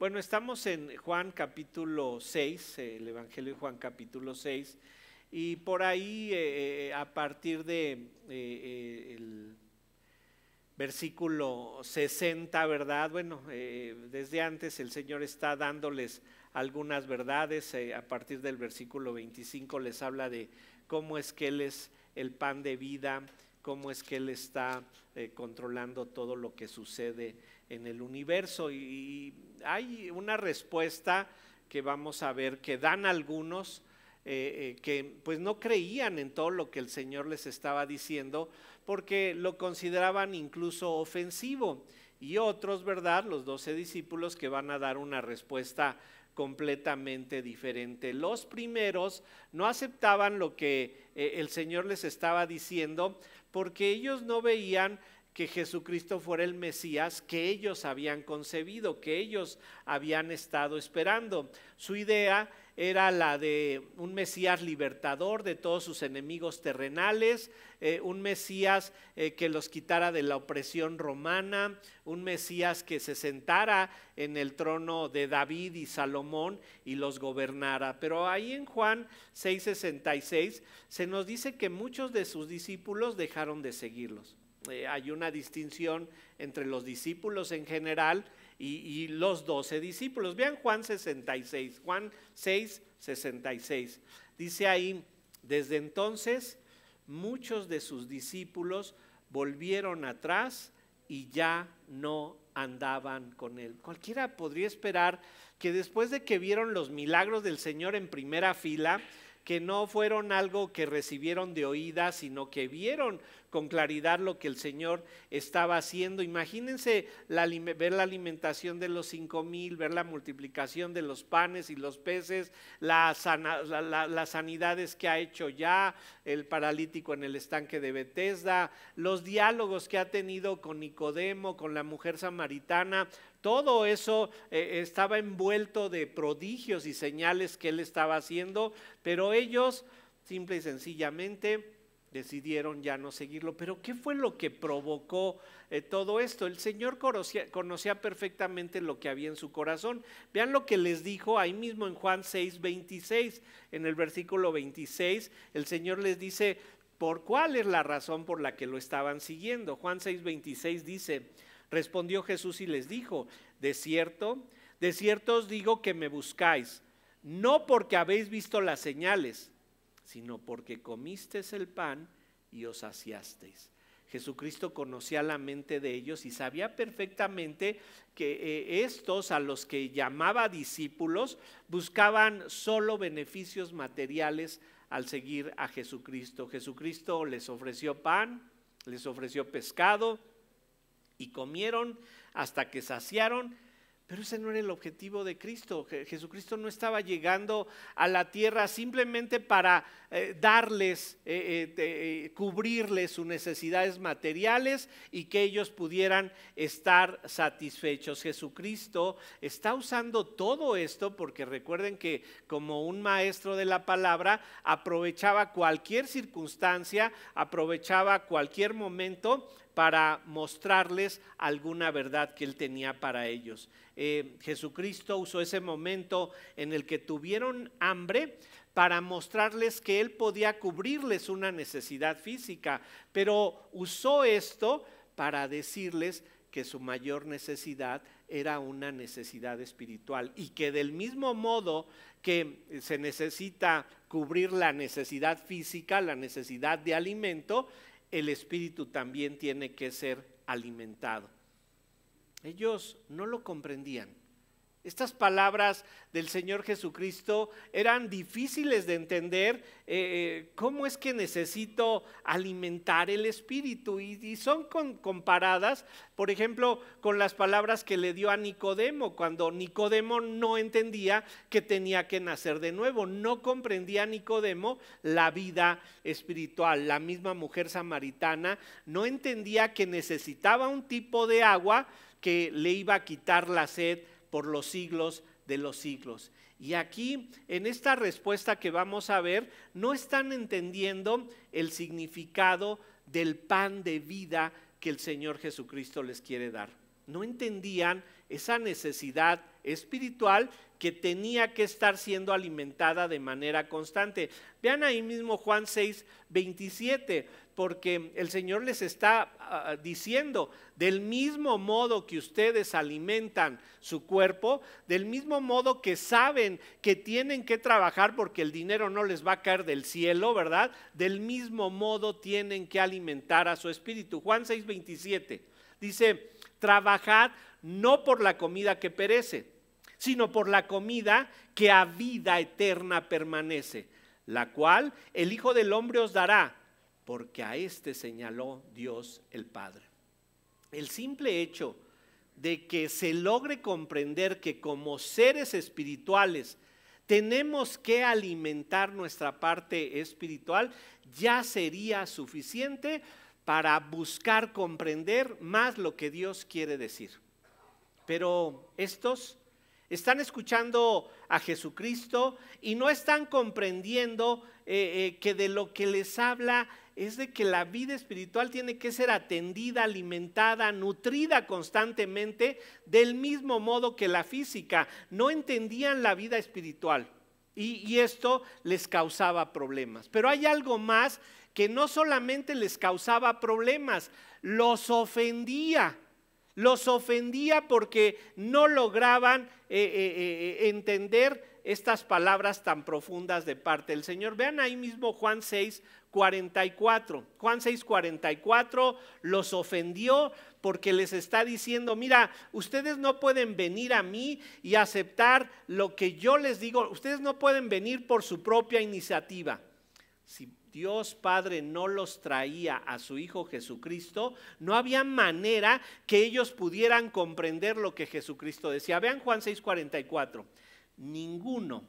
Bueno, estamos en Juan capítulo 6, el Evangelio de Juan capítulo 6, y por ahí a partir de el versículo 60, ¿verdad? Bueno, desde antes el Señor está dándoles algunas verdades, a partir del versículo 25 les habla de cómo es que Él es el pan de vida, cómo es que Él está controlando todo lo que sucede en el universo, y hay una respuesta que vamos a ver que dan algunos que pues no creían en todo lo que el Señor les estaba diciendo porque lo consideraban incluso ofensivo, y otros, ¿verdad?, los 12 discípulos, que van a dar una respuesta completamente diferente. Los primeros no aceptaban lo que el Señor les estaba diciendo porque ellos no veían que Jesucristo fuera el Mesías que ellos habían concebido, que ellos habían estado esperando. Su idea era la de un Mesías libertador de todos sus enemigos terrenales, un Mesías que los quitara de la opresión romana, un Mesías que se sentara en el trono de David y Salomón y los gobernara. Pero ahí en Juan 6:66 se nos dice que muchos de sus discípulos dejaron de seguirlos. Hay una distinción entre los discípulos en general y los 12 discípulos. Vean Juan 66, Juan 6:66. Dice ahí: desde entonces muchos de sus discípulos volvieron atrás y ya no andaban con él. Cualquiera podría esperar que después de que vieron los milagros del Señor en primera fila, que no fueron algo que recibieron de oídas, sino que vieron con claridad lo que el Señor estaba haciendo. Imagínense ver la alimentación de los 5,000, ver la multiplicación de los panes y los peces, las sanidades que ha hecho ya, el paralítico en el estanque de Betesda, los diálogos que ha tenido con Nicodemo, con la mujer samaritana. Todo eso estaba envuelto de prodigios y señales que él estaba haciendo, pero ellos simple y sencillamente decidieron ya no seguirlo. Pero ¿qué fue lo que provocó todo esto? El Señor conocía perfectamente lo que había en su corazón. Vean lo que les dijo ahí mismo en Juan 6:26, en el versículo 26, el Señor les dice por cuál es la razón por la que lo estaban siguiendo. Juan 6:26 dice: respondió Jesús y les dijo: de cierto os digo que me buscáis, no porque habéis visto las señales, sino porque comisteis el pan y os saciasteis. Jesucristo conocía la mente de ellos y sabía perfectamente que estos, a los que llamaba discípulos, buscaban solo beneficios materiales al seguir a Jesucristo. Jesucristo les ofreció pan, les ofreció pescado, y comieron hasta que saciaron, pero ese no era el objetivo de Cristo. Jesucristo no estaba llegando a la tierra simplemente para darles, cubrirles sus necesidades materiales y que ellos pudieran estar satisfechos. Jesucristo está usando todo esto porque recuerden que como un maestro de la palabra aprovechaba cualquier circunstancia, aprovechaba cualquier momento para mostrarles alguna verdad que él tenía para ellos. Jesucristo usó ese momento en el que tuvieron hambre para mostrarles que él podía cubrirles una necesidad física, pero usó esto para decirles que su mayor necesidad era una necesidad espiritual, y que del mismo modo que se necesita cubrir la necesidad física, la necesidad de alimento, el espíritu también tiene que ser alimentado. Ellos no lo comprendían. Estas palabras del Señor Jesucristo eran difíciles de entender. ¿Cómo es que necesito alimentar el espíritu? Y son comparadas, por ejemplo, con las palabras que le dio a Nicodemo, cuando Nicodemo no entendía que tenía que nacer de nuevo. No comprendía Nicodemo la vida espiritual. La misma mujer samaritana no entendía que necesitaba un tipo de agua que le iba a quitar la sed por los siglos de los siglos. Y aquí, en esta respuesta que vamos a ver, no están entendiendo el significado del pan de vida que el Señor Jesucristo les quiere dar. No entendían esa necesidad espiritual que tenía que estar siendo alimentada de manera constante. Vean ahí mismo Juan 6:27, porque el Señor les está diciendo, del mismo modo que ustedes alimentan su cuerpo, del mismo modo que saben que tienen que trabajar porque el dinero no les va a caer del cielo, ¿verdad? Del mismo modo tienen que alimentar a su espíritu. Juan 6:27 dice, trabajad no por la comida que perece, sino por la comida que a vida eterna permanece, la cual el Hijo del Hombre os dará, porque a éste señaló Dios el Padre. El simple hecho de que se logre comprender que como seres espirituales tenemos que alimentar nuestra parte espiritual, ya sería suficiente para buscar comprender más lo que Dios quiere decir. Pero estos están escuchando a Jesucristo y no están comprendiendo que de lo que les habla es de que la vida espiritual tiene que ser atendida, alimentada, nutrida constantemente, del mismo modo que la física. No entendían la vida espiritual y esto les causaba problemas. Pero hay algo más que no solamente les causaba problemas, los ofendía. Los ofendía porque no lograban entender estas palabras tan profundas de parte del Señor. Vean ahí mismo Juan 6:44. Juan 6:44 los ofendió porque les está diciendo, mira, ustedes no pueden venir a mí y aceptar lo que yo les digo. Ustedes no pueden venir por su propia iniciativa. Si Dios Padre no los traía a su Hijo Jesucristo, no había manera que ellos pudieran comprender lo que Jesucristo decía. Vean Juan 6:44. Ninguno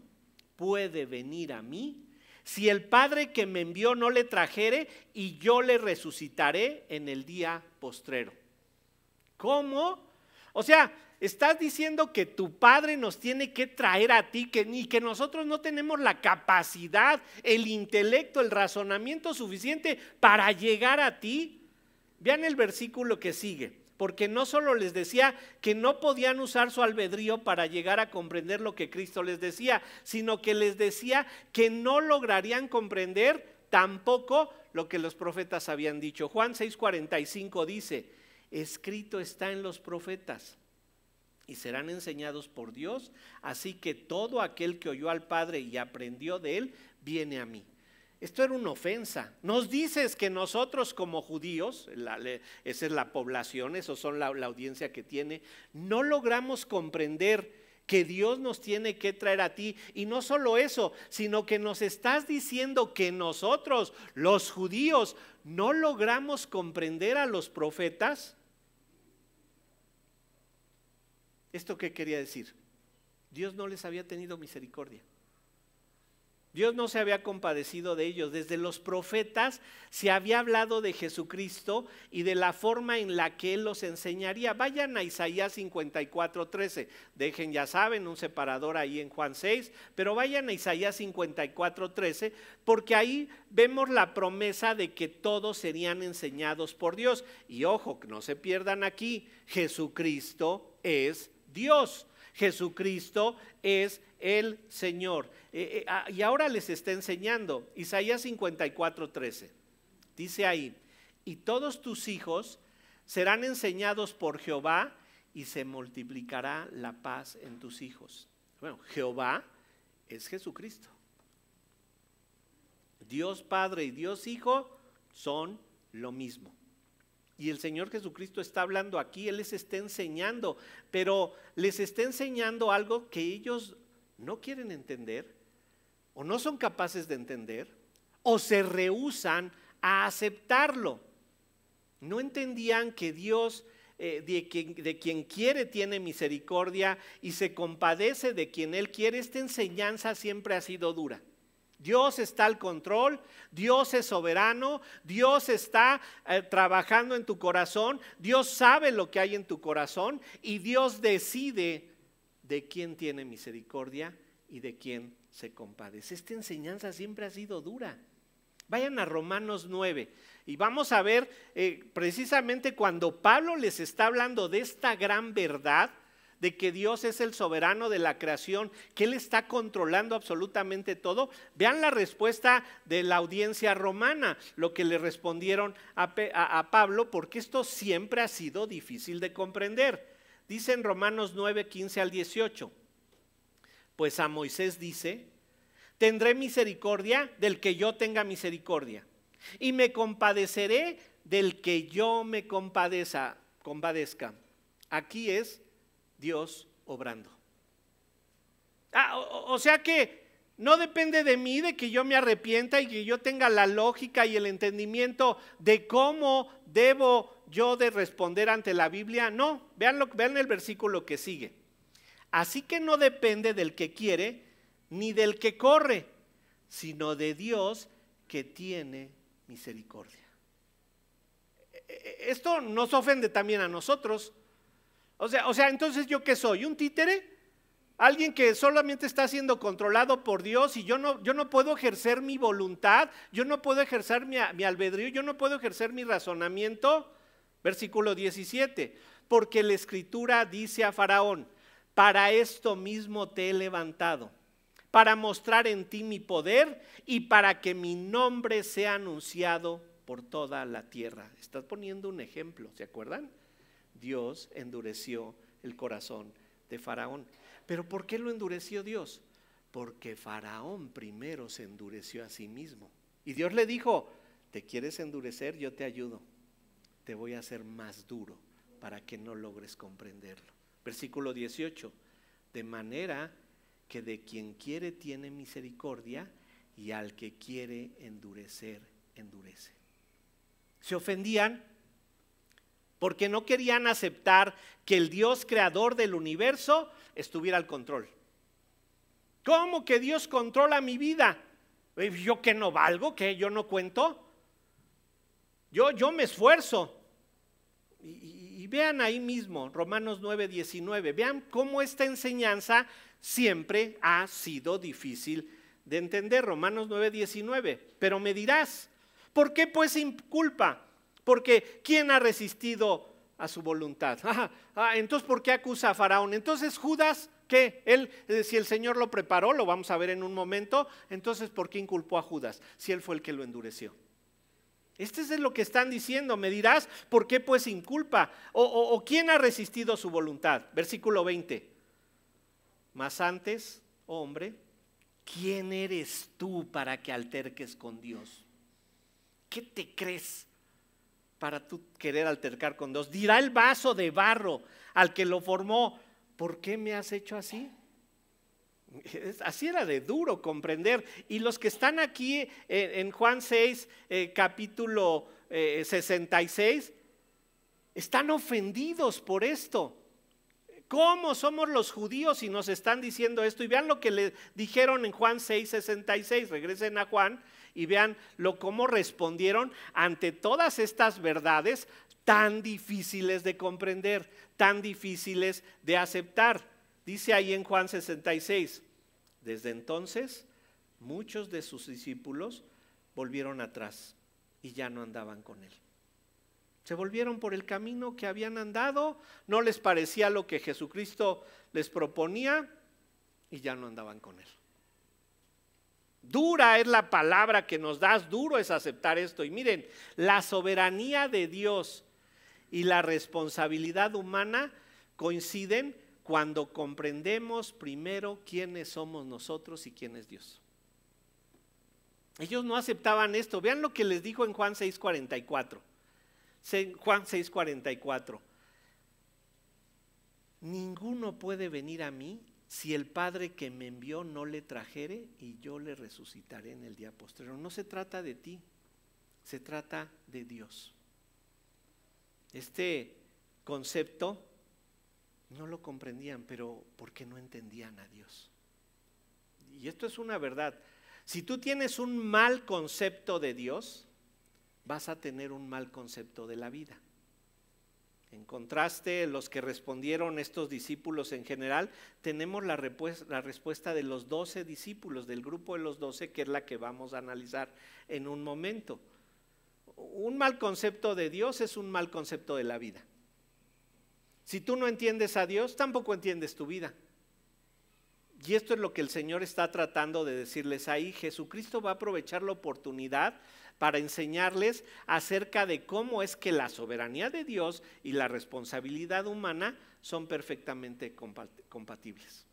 puede venir a mí si el Padre que me envió no le trajere, y yo le resucitaré en el día postrero. ¿Cómo? O sea, estás diciendo que tu Padre nos tiene que traer a ti, y que nosotros no tenemos la capacidad, el intelecto, el razonamiento suficiente para llegar a ti. Vean el versículo que sigue, porque no solo les decía que no podían usar su albedrío para llegar a comprender lo que Cristo les decía, sino que les decía que no lograrían comprender tampoco lo que los profetas habían dicho. Juan 6:45 dice, escrito está en los profetas, y serán enseñados por Dios, así que todo aquel que oyó al Padre y aprendió de él, viene a mí. Esto era una ofensa. Nos dices que nosotros como judíos, esa es la población, esos son la audiencia que tiene, no logramos comprender que Dios nos tiene que traer a ti. Y no solo eso, sino que nos estás diciendo que nosotros, los judíos, no logramos comprender a los profetas. ¿Esto qué quería decir? Dios no les había tenido misericordia. Dios no se había compadecido de ellos. Desde los profetas se había hablado de Jesucristo y de la forma en la que Él los enseñaría. Vayan a Isaías 54:13. Dejen, ya saben, un separador ahí en Juan 6, pero vayan a Isaías 54:13, porque ahí vemos la promesa de que todos serían enseñados por Dios. Y ojo, que no se pierdan aquí, Jesucristo es Dios. Jesucristo es el Señor. Y ahora les está enseñando. Isaías 54:13. Dice ahí, y todos tus hijos serán enseñados por Jehová, y se multiplicará la paz en tus hijos. Bueno, Jehová es Jesucristo. Dios Padre y Dios Hijo son lo mismo. Y el Señor Jesucristo está hablando aquí, Él les está enseñando, pero les está enseñando algo que ellos no quieren entender, o no son capaces de entender, o se rehúsan a aceptarlo. No entendían que Dios, de quien quiere tiene misericordia y se compadece de quien Él quiere. Esta enseñanza siempre ha sido dura. Dios está al control, Dios es soberano, Dios está trabajando en tu corazón, Dios sabe lo que hay en tu corazón y Dios decide de quién tiene misericordia y de quién se compadece. Esta enseñanza siempre ha sido dura. Vayan a Romanos 9 y vamos a ver precisamente cuando Pablo les está hablando de esta gran verdad, de que Dios es el soberano de la creación, que Él está controlando absolutamente todo? Vean la respuesta de la audiencia romana, lo que le respondieron a Pablo, porque esto siempre ha sido difícil de comprender. Dice en Romanos 9, 15 al 18, pues a Moisés dice, tendré misericordia del que yo tenga misericordia, y me compadeceré del que yo me compadezca. Aquí es Dios obrando. O sea que no depende de mí, de que yo me arrepienta y que yo tenga la lógica y el entendimiento de cómo debo yo de responder ante la Biblia. No, vean el versículo que sigue. Así que no depende del que quiere ni del que corre, sino de Dios que tiene misericordia. Esto nos ofende también a nosotros. O sea, entonces ¿yo qué soy? ¿Un títere? Alguien que solamente está siendo controlado por Dios y yo no puedo ejercer mi voluntad, yo no puedo ejercer mi albedrío, yo no puedo ejercer mi razonamiento. Versículo 17, porque la Escritura dice a Faraón, para esto mismo te he levantado, para mostrar en ti mi poder y para que mi nombre sea anunciado por toda la tierra. Está poniendo un ejemplo, ¿se acuerdan? Dios endureció el corazón de Faraón. ¿Pero por qué lo endureció Dios? Porque Faraón primero se endureció a sí mismo. Y Dios le dijo, ¿te quieres endurecer? Yo te ayudo. Te voy a hacer más duro para que no logres comprenderlo. Versículo 18, de manera que de quien quiere tiene misericordia y al que quiere endurecer, endurece. Se ofendían porque no querían aceptar que el Dios creador del universo estuviera al control. ¿Cómo que Dios controla mi vida? ¿Yo que no valgo? ¿Que yo no cuento? Yo me esfuerzo. Y vean ahí mismo, Romanos 9, 19, vean cómo esta enseñanza siempre ha sido difícil de entender. Romanos 9, 19, pero me dirás, ¿por qué pues sin culpa? Porque ¿quién ha resistido a su voluntad? Entonces ¿por qué acusa a Faraón? Entonces Judas, ¿qué? Él, si el Señor lo preparó, lo vamos a ver en un momento, entonces ¿por qué inculpó a Judas? Si él fue el que lo endureció. Este es lo que están diciendo. Me dirás, ¿por qué pues sin culpa? ¿O quién ha resistido su voluntad? Versículo 20. Mas antes, oh hombre, ¿quién eres tú para que alterques con Dios? ¿Qué te crees para tú querer altercar con Dios? Dirá el vaso de barro al que lo formó, ¿por qué me has hecho así? Así era de duro comprender. Y los que están aquí en Juan 6, capítulo 66, están ofendidos por esto. ¿Cómo somos los judíos y nos están diciendo esto? Y vean lo que le dijeron en Juan 6, 66. Regresen a Juan y vean cómo respondieron ante todas estas verdades tan difíciles de comprender, tan difíciles de aceptar. Dice ahí en Juan 66, desde entonces muchos de sus discípulos volvieron atrás y ya no andaban con él. Se volvieron por el camino que habían andado, no les parecía lo que Jesucristo les proponía y ya no andaban con él. Dura es la palabra que nos das, duro es aceptar esto. Y miren, la soberanía de Dios y la responsabilidad humana coinciden cuando comprendemos primero quiénes somos nosotros y quién es Dios. Ellos no aceptaban esto. Vean lo que les dijo en Juan 6:44. Juan 6:44. Ninguno puede venir a mí si el Padre que me envió no le trajere y yo le resucitaré en el día postrero. No se trata de ti, se trata de Dios. Este concepto no lo comprendían, pero porque no entendían a Dios. Y esto es una verdad. Si tú tienes un mal concepto de Dios, vas a tener un mal concepto de la vida. En contraste, los que respondieron, estos discípulos en general, tenemos la respuesta de los 12 discípulos, del grupo de los 12, que es la que vamos a analizar en un momento. Un mal concepto de Dios es un mal concepto de la vida. Si tú no entiendes a Dios, tampoco entiendes tu vida. Y esto es lo que el Señor está tratando de decirles ahí. Jesucristo va a aprovechar la oportunidad para enseñarles acerca de cómo es que la soberanía de Dios y la responsabilidad humana son perfectamente compatibles.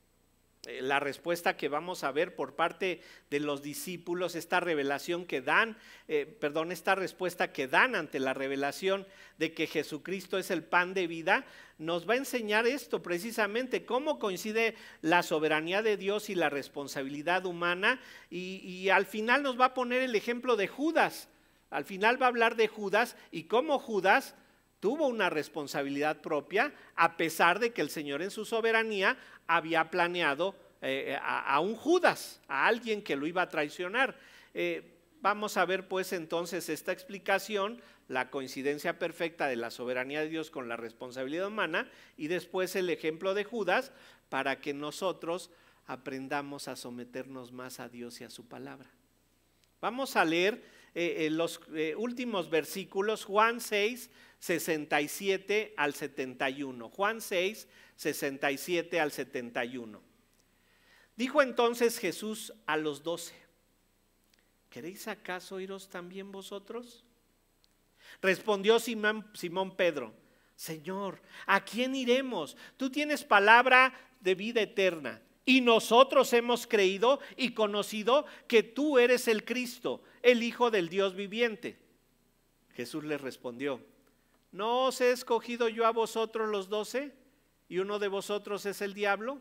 La respuesta que vamos a ver por parte de los discípulos, esta revelación que dan, esta respuesta que dan ante la revelación de que Jesucristo es el pan de vida, nos va a enseñar esto precisamente, cómo coincide la soberanía de Dios y la responsabilidad humana, y al final nos va a poner el ejemplo de Judas. Al final va a hablar de Judas y cómo Judas tuvo una responsabilidad propia, a pesar de que el Señor en su soberanía había planeado a un Judas, a alguien que lo iba a traicionar. Vamos a ver pues entonces esta explicación, la coincidencia perfecta de la soberanía de Dios con la responsabilidad humana, y después el ejemplo de Judas, para que nosotros aprendamos a someternos más a Dios y a su palabra. Vamos a leer los últimos versículos, Juan 6, 67 al 71. Juan 6, 67 al 71. Dijo entonces Jesús a los 12: ¿queréis acaso iros también vosotros? Respondió Simón Pedro: Señor, ¿a quién iremos? Tú tienes palabra de vida eterna, y nosotros hemos creído y conocido que tú eres el Cristo, el Hijo del Dios viviente. Jesús les respondió: ¿no os he escogido yo a vosotros los 12? ¿Y uno de vosotros es el diablo?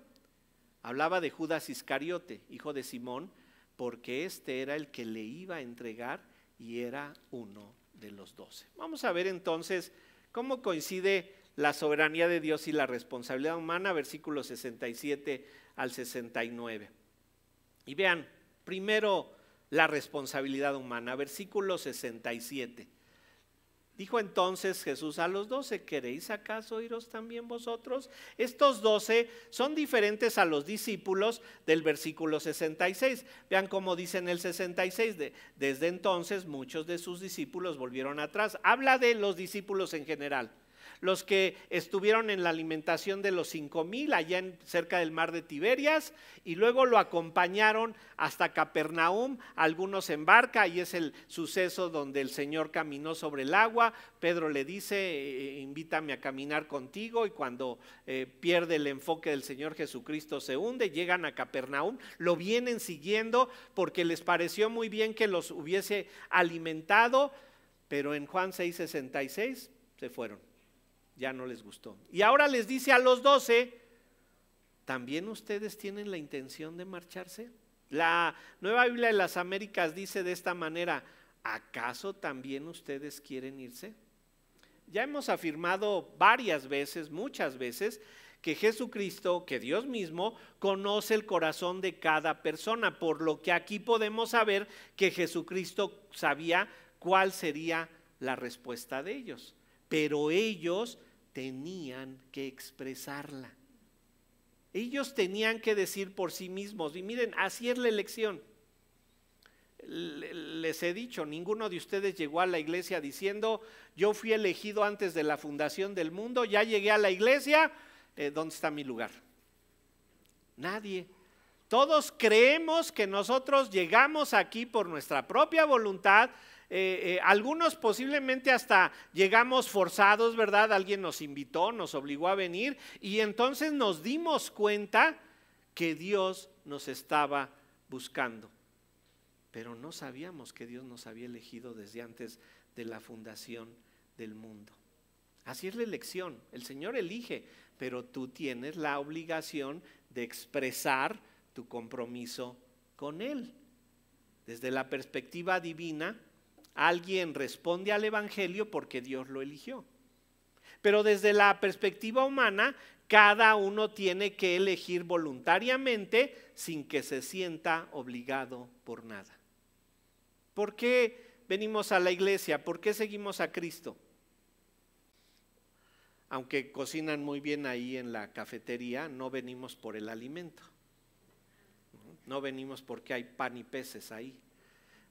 Hablaba de Judas Iscariote, hijo de Simón, porque este era el que le iba a entregar y era uno de los 12. Vamos a ver entonces cómo coincide la soberanía de Dios y la responsabilidad humana, versículos 67 al 69. Y vean, primero la responsabilidad humana, versículo 67. Dijo entonces Jesús a los 12: ¿queréis acaso iros también vosotros? Estos 12 son diferentes a los discípulos del versículo 66. Vean cómo dice en el 66, desde entonces muchos de sus discípulos volvieron atrás. Habla de los discípulos en general, los que estuvieron en la alimentación de los 5,000 allá cerca del mar de Tiberias, y luego lo acompañaron hasta Capernaum, algunos en barca, y es el suceso donde el Señor caminó sobre el agua. Pedro le dice: invítame a caminar contigo, y cuando pierde el enfoque del Señor Jesucristo se hunde. Llegan a Capernaum, lo vienen siguiendo porque les pareció muy bien que los hubiese alimentado, pero en Juan 6:66 se fueron. Ya no les gustó. Y ahora les dice a los 12: ¿también ustedes tienen la intención de marcharse? La Nueva Biblia de las Américas dice de esta manera: ¿acaso también ustedes quieren irse? Ya hemos afirmado varias veces, muchas veces, que Jesucristo, que Dios mismo, conoce el corazón de cada persona, por lo que aquí podemos saber que Jesucristo sabía cuál sería la respuesta de ellos. Pero ellos tenían que expresarla. Ellos tenían que decir por sí mismos. Y miren, así es la elección. Les he dicho, ninguno de ustedes llegó a la iglesia diciendo: yo fui elegido antes de la fundación del mundo, ya llegué a la iglesia, ¿dónde está mi lugar? Nadie. Todos creemos que nosotros llegamos aquí por nuestra propia voluntad. Algunos posiblemente hasta llegamos forzados, ¿verdad? Alguien nos invitó, nos obligó a venir, y entonces nos dimos cuenta que Dios nos estaba buscando, pero no sabíamos que Dios nos había elegido desde antes de la fundación del mundo. Así es la elección, el Señor elige, pero tú tienes la obligación de expresar tu compromiso con Él. Desde la perspectiva divina, alguien responde al evangelio porque Dios lo eligió. Pero desde la perspectiva humana, cada uno tiene que elegir voluntariamente sin que se sienta obligado por nada. ¿Por qué venimos a la iglesia? ¿Por qué seguimos a Cristo? Aunque cocinan muy bien ahí en la cafetería, no venimos por el alimento. No venimos porque hay pan y peces ahí.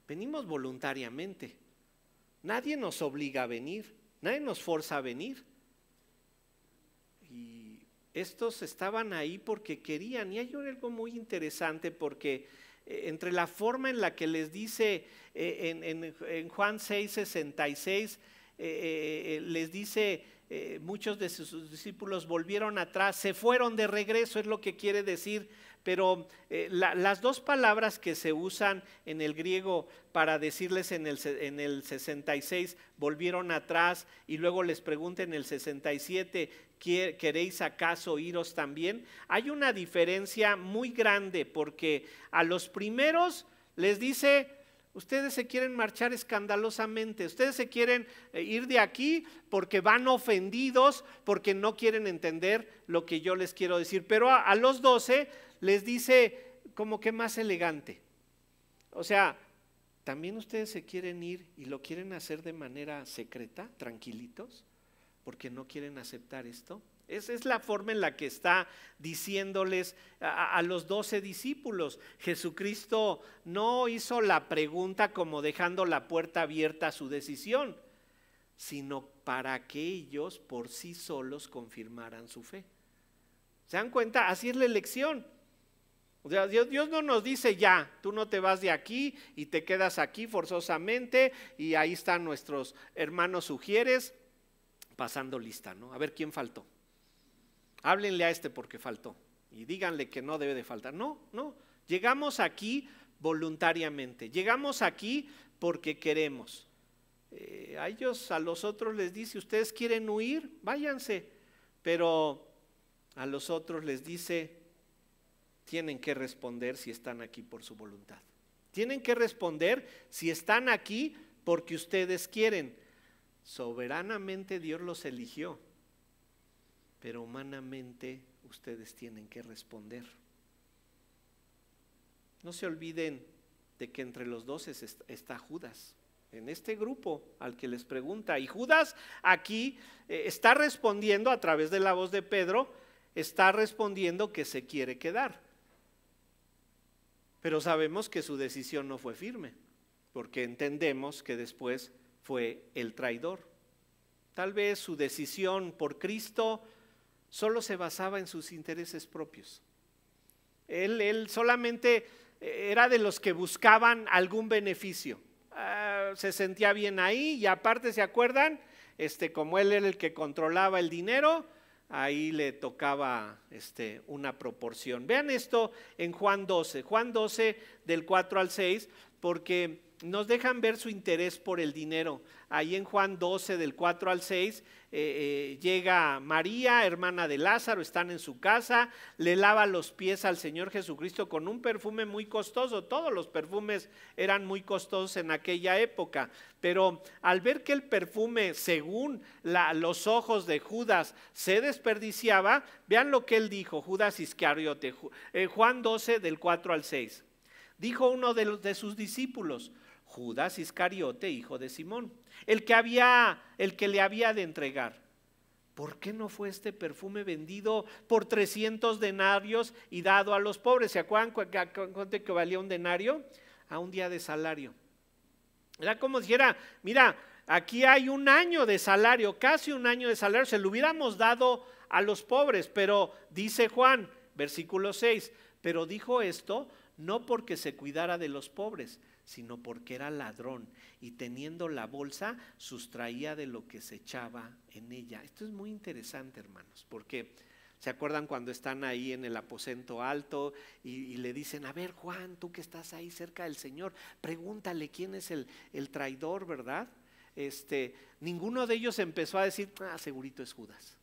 Venimos voluntariamente. Nadie nos obliga a venir, nadie nos forza a venir. estos estaban ahí porque querían. Y hay algo muy interesante porque entre la forma en la que les dice en Juan 6:66, les dice, muchos de sus discípulos volvieron atrás, se fueron de regreso, es lo que quiere decir. Pero las dos palabras que se usan en el griego para decirles en el 66, volvieron atrás, y luego les pregunta en el 67, ¿queréis acaso iros también? Hay una diferencia muy grande, porque a los primeros les dice, ustedes se quieren marchar escandalosamente, ustedes se quieren ir de aquí porque van ofendidos, porque no quieren entender lo que yo les quiero decir. Pero a los 12 les dice como que más elegante. O sea, ¿también ustedes se quieren ir y lo quieren hacer de manera secreta, tranquilitos, porque no quieren aceptar esto? Esa es la forma en la que está diciéndoles a los 12 discípulos. Jesucristo no hizo la pregunta como dejando la puerta abierta a su decisión, sino para que ellos por sí solos confirmaran su fe. ¿Se dan cuenta? Así es la elección. O sea, Dios no nos dice ya, tú no te vas de aquí y te quedas aquí forzosamente y ahí están nuestros hermanos sugieres pasando lista, ¿no? A ver quién faltó. Háblenle a este porque faltó y díganle que no debe de faltar. No, llegamos aquí voluntariamente, llegamos aquí porque queremos. A ellos, a los otros les dice, ustedes quieren huir, váyanse, pero a los otros les dice, tienen que responder si están aquí por su voluntad. Tienen que responder si están aquí porque ustedes quieren. Soberanamente Dios los eligió, pero humanamente ustedes tienen que responder. No se olviden de que entre los 12 está Judas, en este grupo al que les pregunta. Y Judas aquí está respondiendo a través de la voz de Pedro, está respondiendo que se quiere quedar. Pero sabemos que su decisión no fue firme, porque entendemos que después fue el traidor. Tal vez su decisión por Cristo solo se basaba en sus intereses propios. Él solamente era de los que buscaban algún beneficio. Se sentía bien ahí y aparte, ¿se acuerdan? Como él era el que controlaba el dinero, ahí le tocaba una proporción. Vean esto en Juan 12 del 4 al 6, porque nos dejan ver su interés por el dinero. Ahí en Juan 12 del 4 al 6 llega María, hermana de Lázaro, están en su casa, le lava los pies al Señor Jesucristo con un perfume muy costoso. Todos los perfumes eran muy costosos en aquella época, pero al ver que el perfume, según los ojos de Judas, se desperdiciaba, vean lo que él dijo, Judas Iscariote, Juan 12 del 4 al 6. Dijo uno de sus discípulos, Judas Iscariote, hijo de Simón, el que le había de entregar. ¿Por qué no fue este perfume vendido por 300 denarios y dado a los pobres? ¿Se acuerdan cuánto que valía un denario? A un día de salario. Era como si dijera, mira, aquí hay un año de salario, casi un año de salario, se lo hubiéramos dado a los pobres. Pero dice Juan, versículo 6, pero dijo esto no porque se cuidara de los pobres, sino porque era ladrón y teniendo la bolsa sustraía de lo que se echaba en ella. Esto es muy interesante, hermanos, porque ¿se acuerdan cuando están ahí en el aposento alto y le dicen, a ver Juan, tú que estás ahí cerca del Señor, pregúntale quién es el traidor, ¿verdad? Ninguno de ellos empezó a decir, segurito es Judas.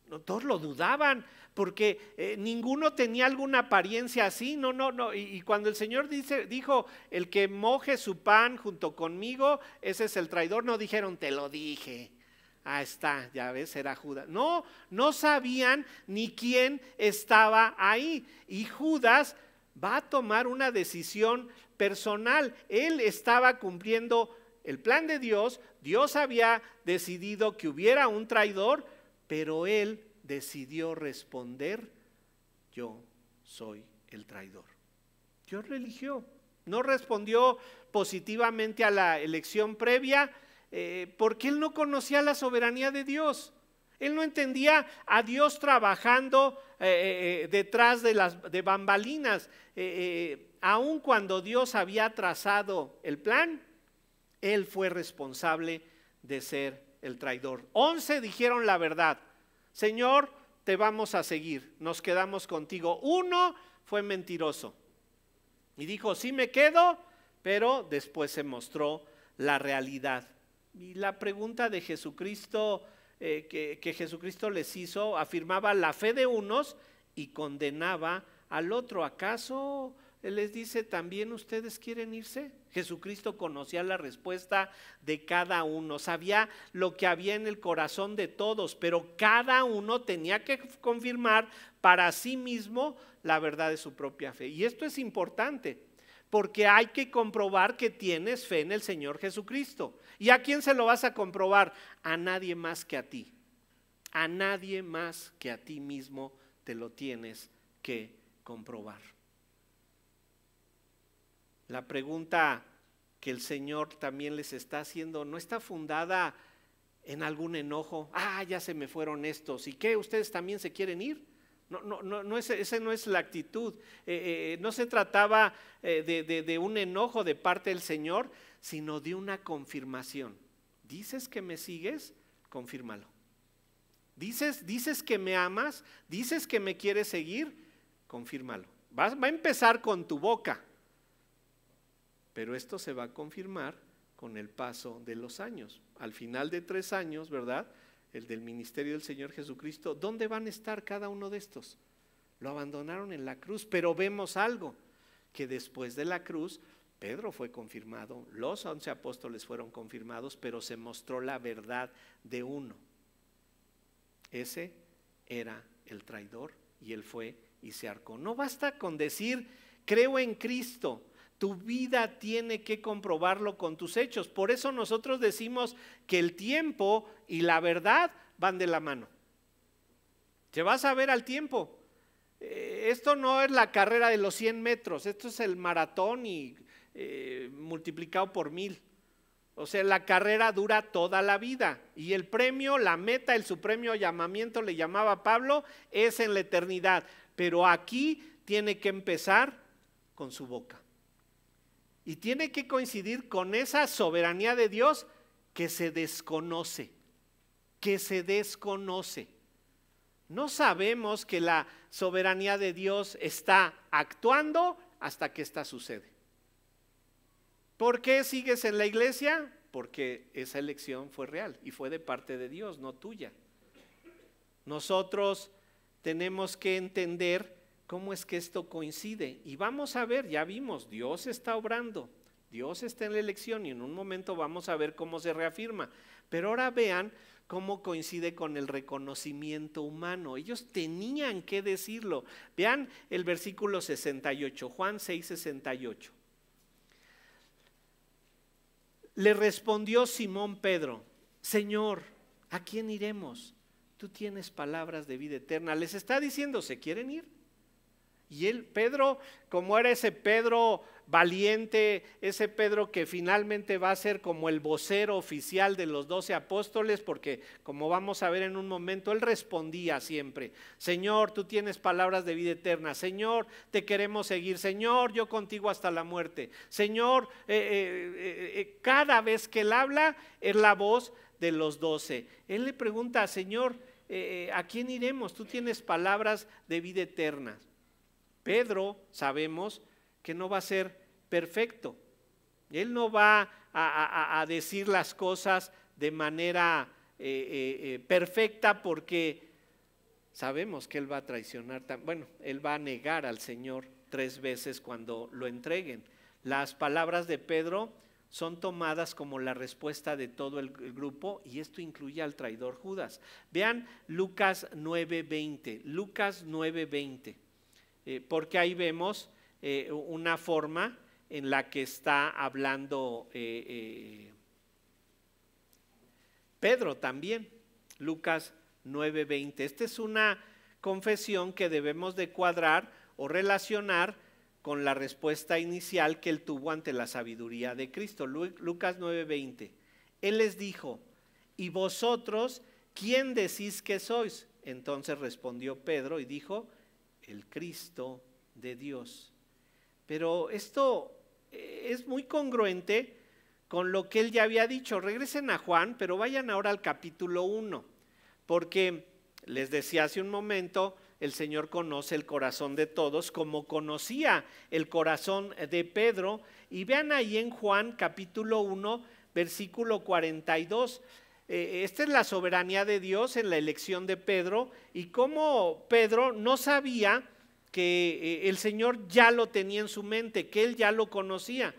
No, todos lo dudaban porque ninguno tenía alguna apariencia así. No. Y cuando el Señor dijo, el que moje su pan junto conmigo, ese es el traidor, no dijeron, te lo dije. Está, ya ves, era Judas. No sabían ni quién estaba ahí. Y Judas va a tomar una decisión personal. Él estaba cumpliendo el plan de Dios. Dios había decidido que hubiera un traidor, pero él decidió responder, yo soy el traidor. Dios lo eligió. No respondió positivamente a la elección previa porque él no conocía la soberanía de Dios. Él no entendía a Dios trabajando detrás de bambalinas. Aun cuando Dios había trazado el plan, él fue responsable de ser el traidor. 11 dijeron la verdad: Señor, te vamos a seguir, nos quedamos contigo. 1 fue mentiroso y dijo: sí me quedo, pero después se mostró la realidad. Y la pregunta de Jesucristo, que Jesucristo les hizo, afirmaba la fe de unos y condenaba al otro. ¿Acaso Él les dice: también ustedes quieren irse? Jesucristo conocía la respuesta de cada uno, sabía lo que había en el corazón de todos, pero cada uno tenía que confirmar para sí mismo la verdad de su propia fe. Y esto es importante, porque hay que comprobar que tienes fe en el Señor Jesucristo. ¿Y a quién se lo vas a comprobar? A nadie más que a ti. A nadie más que a ti mismo te lo tienes que comprobar. La pregunta que el Señor también les está haciendo no está fundada en algún enojo. Ya se me fueron estos. ¿Y qué? ¿Ustedes también se quieren ir? No, esa no es la actitud. No se trataba de un enojo de parte del Señor, sino de una confirmación. ¿Dices que me sigues? Confírmalo. ¿Dices que me amas? ¿Dices que me quieres seguir? Confírmalo. Va a empezar con tu boca, pero esto se va a confirmar con el paso de los años. Al final de 3 años, ¿verdad?, el del ministerio del Señor Jesucristo, ¿dónde van a estar cada uno de estos? Lo abandonaron en la cruz, pero vemos algo, que después de la cruz, Pedro fue confirmado, los 11 apóstoles fueron confirmados, pero se mostró la verdad de uno. Ese era el traidor y él fue y se ahorcó. No basta con decir: creo en Cristo. Tu vida tiene que comprobarlo con tus hechos. Por eso nosotros decimos que el tiempo y la verdad van de la mano. Te vas a ver al tiempo. Esto no es la carrera de los 100 metros, esto es el maratón y multiplicado por 1000. O sea, la carrera dura toda la vida y el premio, la meta, el supremo llamamiento, le llamaba Pablo, es en la eternidad. Pero aquí tiene que empezar con su boca. Y tiene que coincidir con esa soberanía de Dios que se desconoce, No sabemos que la soberanía de Dios está actuando hasta que esta sucede. ¿Por qué sigues en la iglesia? Porque esa elección fue real y fue de parte de Dios, no tuya. Nosotros tenemos que entender cómo es que esto coincide y vamos a ver, ya vimos, Dios está obrando, Dios está en la elección y en un momento vamos a ver cómo se reafirma. Pero ahora vean cómo coincide con el reconocimiento humano. Ellos tenían que decirlo. Vean el versículo 68, Juan 6:68. Le respondió Simón Pedro: Señor, ¿a quién iremos? Tú tienes palabras de vida eterna. Les está diciendo: ¿se quieren ir? Y Pedro, como era ese Pedro valiente, ese Pedro que finalmente va a ser como el vocero oficial de los 12 apóstoles, porque como vamos a ver en un momento, él respondía siempre: Señor, tú tienes palabras de vida eterna. Señor, te queremos seguir. Señor, yo contigo hasta la muerte. Señor, cada vez que él habla es la voz de los 12. Él le pregunta: Señor, ¿a quién iremos? Tú tienes palabras de vida eterna. Pedro, sabemos que no va a ser perfecto. Él no va a decir las cosas de manera perfecta, porque sabemos que él va a traicionar. Él va a negar al Señor 3 veces cuando lo entreguen. Las palabras de Pedro son tomadas como la respuesta de todo el grupo, y esto incluye al traidor Judas. Vean Lucas 9:20. Lucas 9:20. Porque ahí vemos una forma en la que está hablando Pedro también. Lucas 9:20. Esta es una confesión que debemos de cuadrar o relacionar con la respuesta inicial que él tuvo ante la sabiduría de Cristo. Lucas 9:20. Él les dijo: ¿y vosotros ¿quién decís que sois? Entonces respondió Pedro y dijo, el Cristo de Dios. Pero esto es muy congruente con lo que él ya había dicho. Regresen a Juan, pero vayan ahora al capítulo 1, porque les decía hace un momento, el Señor conoce el corazón de todos como conocía el corazón de Pedro. Y vean ahí en Juan capítulo 1, versículo 42. Esta es la soberanía de Dios en la elección de Pedro y cómo Pedro no sabía que el Señor ya lo tenía en su mente, que él ya lo conocía.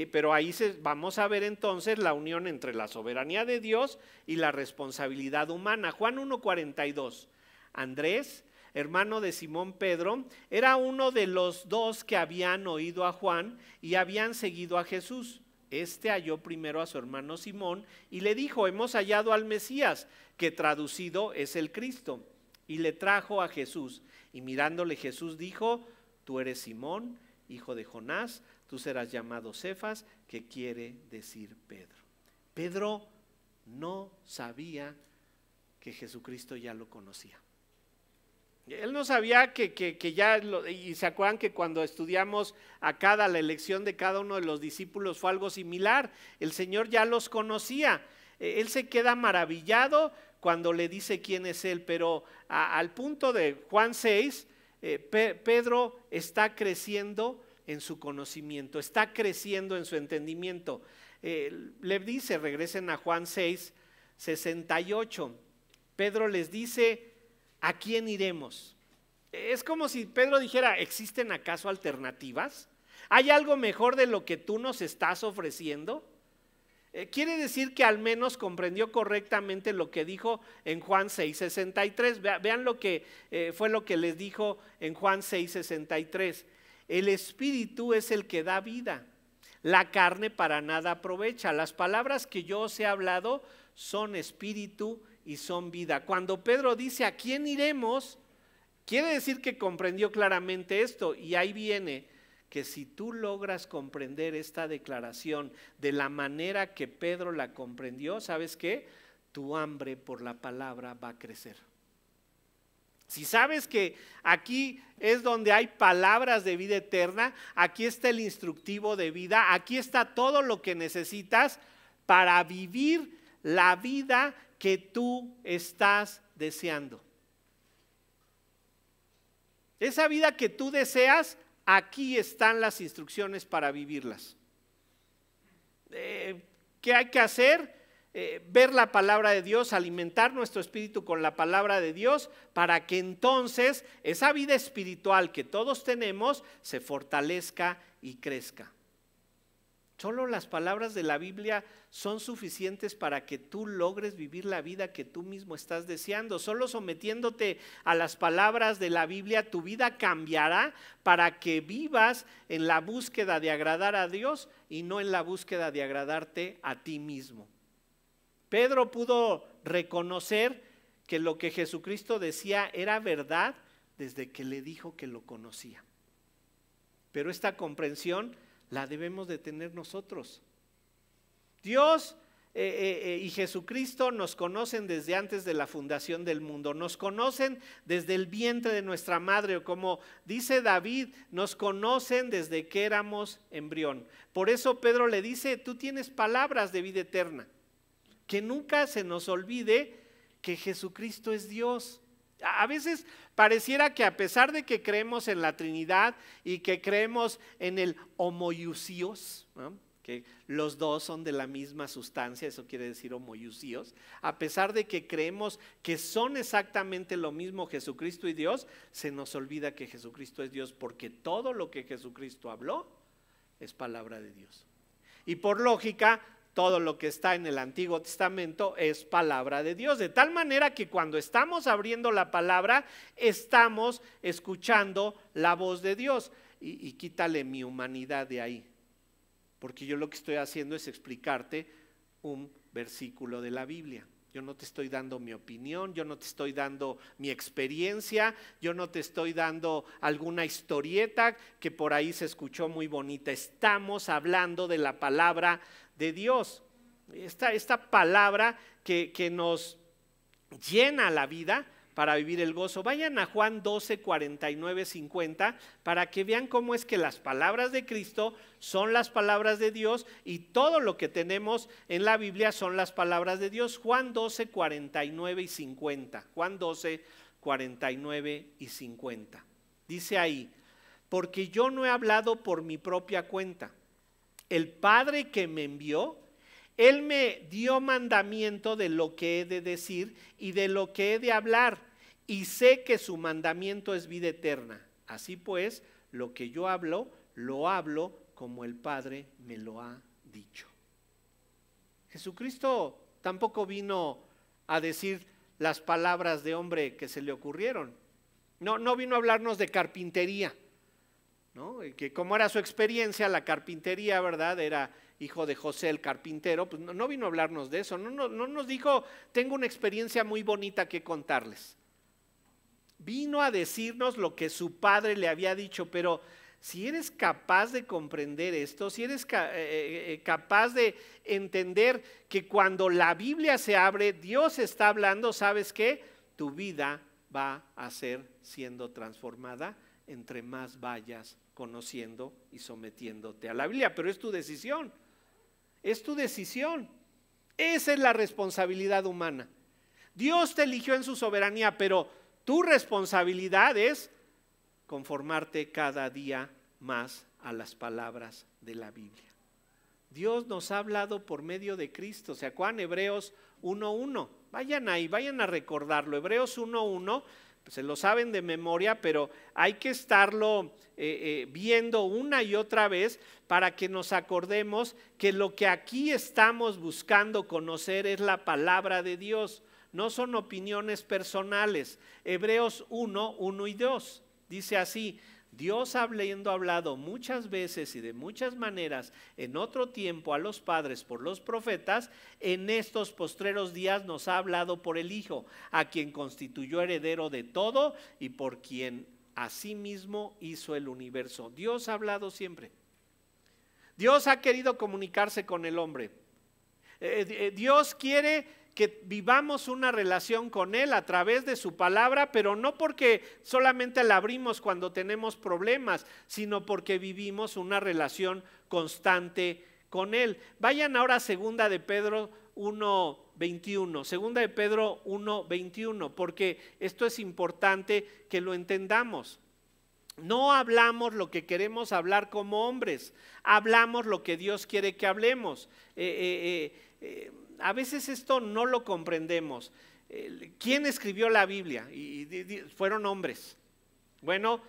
Pero ahí vamos a ver entonces la unión entre la soberanía de Dios y la responsabilidad humana. Juan 1:42. Andrés, hermano de Simón Pedro, era uno de los dos que habían oído a Juan y habían seguido a Jesús. Este halló primero a su hermano Simón y le dijo, hemos hallado al Mesías, que traducido es el Cristo. Y le trajo a Jesús. Y mirándole Jesús dijo, tú eres Simón, hijo de Jonás, tú serás llamado Cefas, que quiere decir Pedro. Pedro no sabía que Jesucristo ya lo conocía. Él no sabía que ya, y se acuerdan que cuando estudiamos la elección de cada uno de los discípulos fue algo similar. El Señor ya los conocía. Él se queda maravillado cuando le dice quién es él, pero al punto de Juan 6, Pedro está creciendo en su conocimiento, está creciendo en su entendimiento. Le dice, regresen a Juan 6, 68. Pedro les dice, ¿a quién iremos? Es como si Pedro dijera, ¿existen acaso alternativas? ¿Hay algo mejor de lo que tú nos estás ofreciendo? Quiere decir que al menos comprendió correctamente lo que dijo en Juan 6:63. Vean lo que fue lo que les dijo en Juan 6:63. El Espíritu es el que da vida, la carne para nada aprovecha. Las palabras que yo os he hablado son espíritu y son vida. Cuando Pedro dice, ¿a quién iremos? Quiere decir que comprendió claramente esto. Y ahí viene que si tú logras comprender esta declaración de la manera que Pedro la comprendió, ¿sabes qué? Tu hambre por la palabra va a crecer. Si sabes que aquí es donde hay palabras de vida eterna, aquí está el instructivo de vida, aquí está todo lo que necesitas para vivir la vida que tú estás deseando. Esa vida que tú deseas, aquí están las instrucciones para vivirlas. ¿Qué hay que hacer? Ver la palabra de Dios, alimentar nuestro espíritu con la palabra de Dios, para que entonces esa vida espiritual que todos tenemos se fortalezca y crezca. Solo las palabras de la Biblia son suficientes para que tú logres vivir la vida que tú mismo estás deseando. Solo sometiéndote a las palabras de la Biblia, tu vida cambiará para que vivas en la búsqueda de agradar a Dios y no en la búsqueda de agradarte a ti mismo. Pedro pudo reconocer que lo que Jesucristo decía era verdad desde que le dijo que lo conocía. Pero esta comprensión la debemos de tener nosotros. Dios y Jesucristo nos conocen desde antes de la fundación del mundo, nos conocen desde el vientre de nuestra madre, o como dice David, nos conocen desde que éramos embrión. Por eso Pedro le dice, tú tienes palabras de vida eterna. Que nunca se nos olvide que Jesucristo es Dios. A veces pareciera que a pesar de que creemos en la Trinidad y que creemos en el homoiousios, ¿no?, que los dos son de la misma sustancia, eso quiere decir homoiousios, a pesar de que creemos que son exactamente lo mismo Jesucristo y Dios, se nos olvida que Jesucristo es Dios, porque todo lo que Jesucristo habló es palabra de Dios. Y por lógica, todo lo que está en el Antiguo Testamento es palabra de Dios, de tal manera que cuando estamos abriendo la palabra, estamos escuchando la voz de Dios. Y quítale mi humanidad de ahí, porque yo lo que estoy haciendo es explicarte un versículo de la Biblia. Yo no te estoy dando mi opinión, yo no te estoy dando mi experiencia, yo no te estoy dando alguna historieta que por ahí se escuchó muy bonita. Estamos hablando de la palabra de Dios, esta palabra que nos llena la vida para vivir el gozo. Vayan a Juan 12, 49, 50 para que vean cómo es que las palabras de Cristo son las palabras de Dios y todo lo que tenemos en la Biblia son las palabras de Dios. Juan 12, 49 y 50. Juan 12, 49 y 50. Dice ahí: porque yo no he hablado por mi propia cuenta. El Padre que me envió, Él me dio mandamiento de lo que he de decir y de lo que he de hablar, y sé que su mandamiento es vida eterna. Así pues, lo que yo hablo, lo hablo como el Padre me lo ha dicho. Jesucristo tampoco vino a decir las palabras de hombre que se le ocurrieron. No vino a hablarnos de carpintería, ¿no? Que como era su experiencia, la carpintería, ¿verdad? Era hijo de José el carpintero, pues no vino a hablarnos de eso, no nos dijo, tengo una experiencia muy bonita que contarles. Vino a decirnos lo que su padre le había dicho, pero si eres capaz de comprender esto, si eres capaz de entender que cuando la Biblia se abre, Dios está hablando, ¿sabes qué? Tu vida va a ser siendo transformada entre más vayas conociendo y sometiéndote a la Biblia, pero es tu decisión. Es tu decisión. Esa es la responsabilidad humana. Dios te eligió en su soberanía, pero tu responsabilidad es conformarte cada día más a las palabras de la Biblia. Dios nos ha hablado por medio de Cristo. ¿Se acuerdan? Hebreos 1:1. Vayan ahí, vayan a recordarlo. Hebreos 1:1. Se lo saben de memoria, pero hay que estarlo viendo una y otra vez para que nos acordemos que lo que aquí estamos buscando conocer es la palabra de Dios, no son opiniones personales. Hebreos 1:1 y 2 dice así: Dios, habiendo hablado muchas veces y de muchas maneras en otro tiempo a los padres por los profetas, en estos postreros días nos ha hablado por el Hijo, a quien constituyó heredero de todo y por quien asimismo hizo el universo. Dios ha hablado siempre. Dios ha querido comunicarse con el hombre. Dios quiere que vivamos una relación con Él a través de su palabra, pero no porque solamente la abrimos cuando tenemos problemas, sino porque vivimos una relación constante con Él. Vayan ahora a 2 de Pedro 1:21, 2 de Pedro 1:21, porque esto es importante que lo entendamos. No hablamos lo que queremos hablar como hombres, hablamos lo que Dios quiere que hablemos. A veces esto no lo comprendemos. ¿Quién escribió la Biblia? Fueron hombres. Bueno,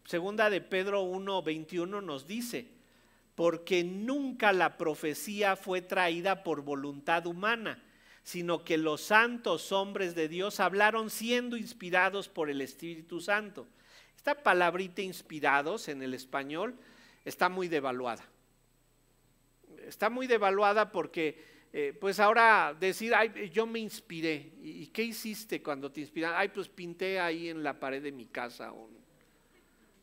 segunda de Pedro 1:21 nos dice: porque nunca la profecía fue traída por voluntad humana, sino que los santos hombres de Dios hablaron siendo inspirados por el Espíritu Santo. Esta palabrita inspirados en el español está muy devaluada. Está muy devaluada porque pues ahora decir, ay, yo me inspiré. ¿Y qué hiciste cuando te inspiraste? Ay, pues pinté ahí en la pared de mi casa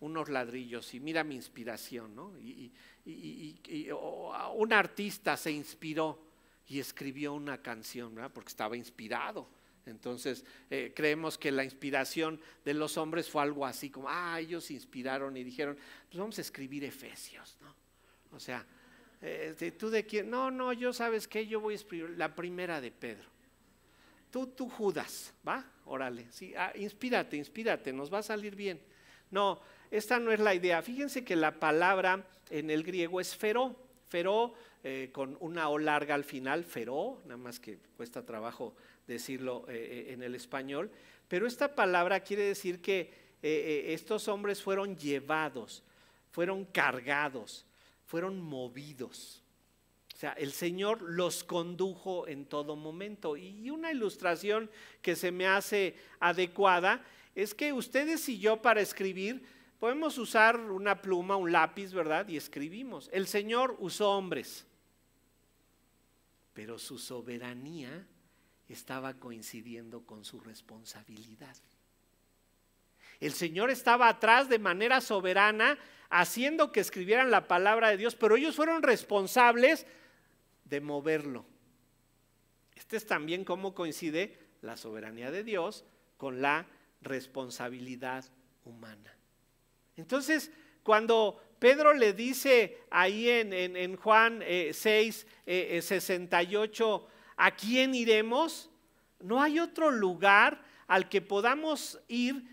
unos ladrillos y mira mi inspiración, ¿no? Un artista se inspiró y escribió una canción, ¿verdad? Porque estaba inspirado. Entonces creemos que la inspiración de los hombres fue algo así como, ellos se inspiraron y dijeron, pues vamos a escribir Efesios, ¿no? O sea, ¿tú de quién? No, yo sabes qué, yo voy a escribir la primera de Pedro. Tú Judas, ¿va? Órale, sí, inspírate, nos va a salir bien. No, esta no es la idea. Fíjense que la palabra en el griego es feró, con una O larga al final, feró, nada más que cuesta trabajo decirlo en el español, pero esta palabra quiere decir que estos hombres fueron llevados, fueron cargados, fueron movidos. O sea, el Señor los condujo en todo momento. Y una ilustración que se me hace adecuada es que ustedes y yo para escribir podemos usar una pluma, un lápiz, ¿verdad? Y escribimos. El Señor usó hombres, pero su soberanía estaba coincidiendo con su responsabilidad. El Señor estaba atrás de manera soberana haciendo que escribieran la palabra de Dios, pero ellos fueron responsables de moverlo. Este es también cómo coincide la soberanía de Dios con la responsabilidad humana. Entonces, cuando Pedro le dice ahí en Juan 6, 68, ¿a quién iremos? No hay otro lugar al que podamos ir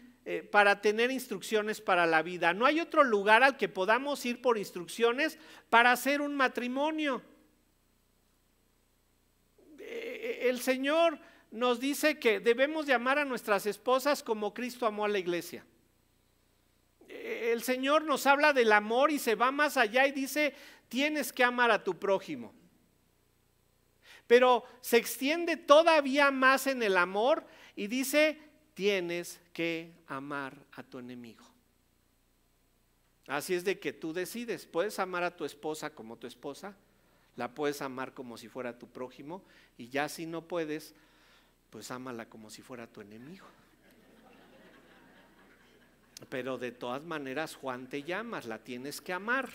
para tener instrucciones para la vida. No hay otro lugar al que podamos ir por instrucciones para hacer un matrimonio. El Señor nos dice que debemos de amar a nuestras esposas como Cristo amó a la iglesia. El Señor nos habla del amor y se va más allá y dice, tienes que amar a tu prójimo. Pero se extiende todavía más en el amor y dice, tienes que amar a tu enemigo. Así es de que tú decides, puedes amar a tu esposa como tu esposa, la puedes amar como si fuera tu prójimo, y ya si no puedes, pues ámala como si fuera tu enemigo. Pero de todas maneras, Juan, te llamas, la tienes que amar.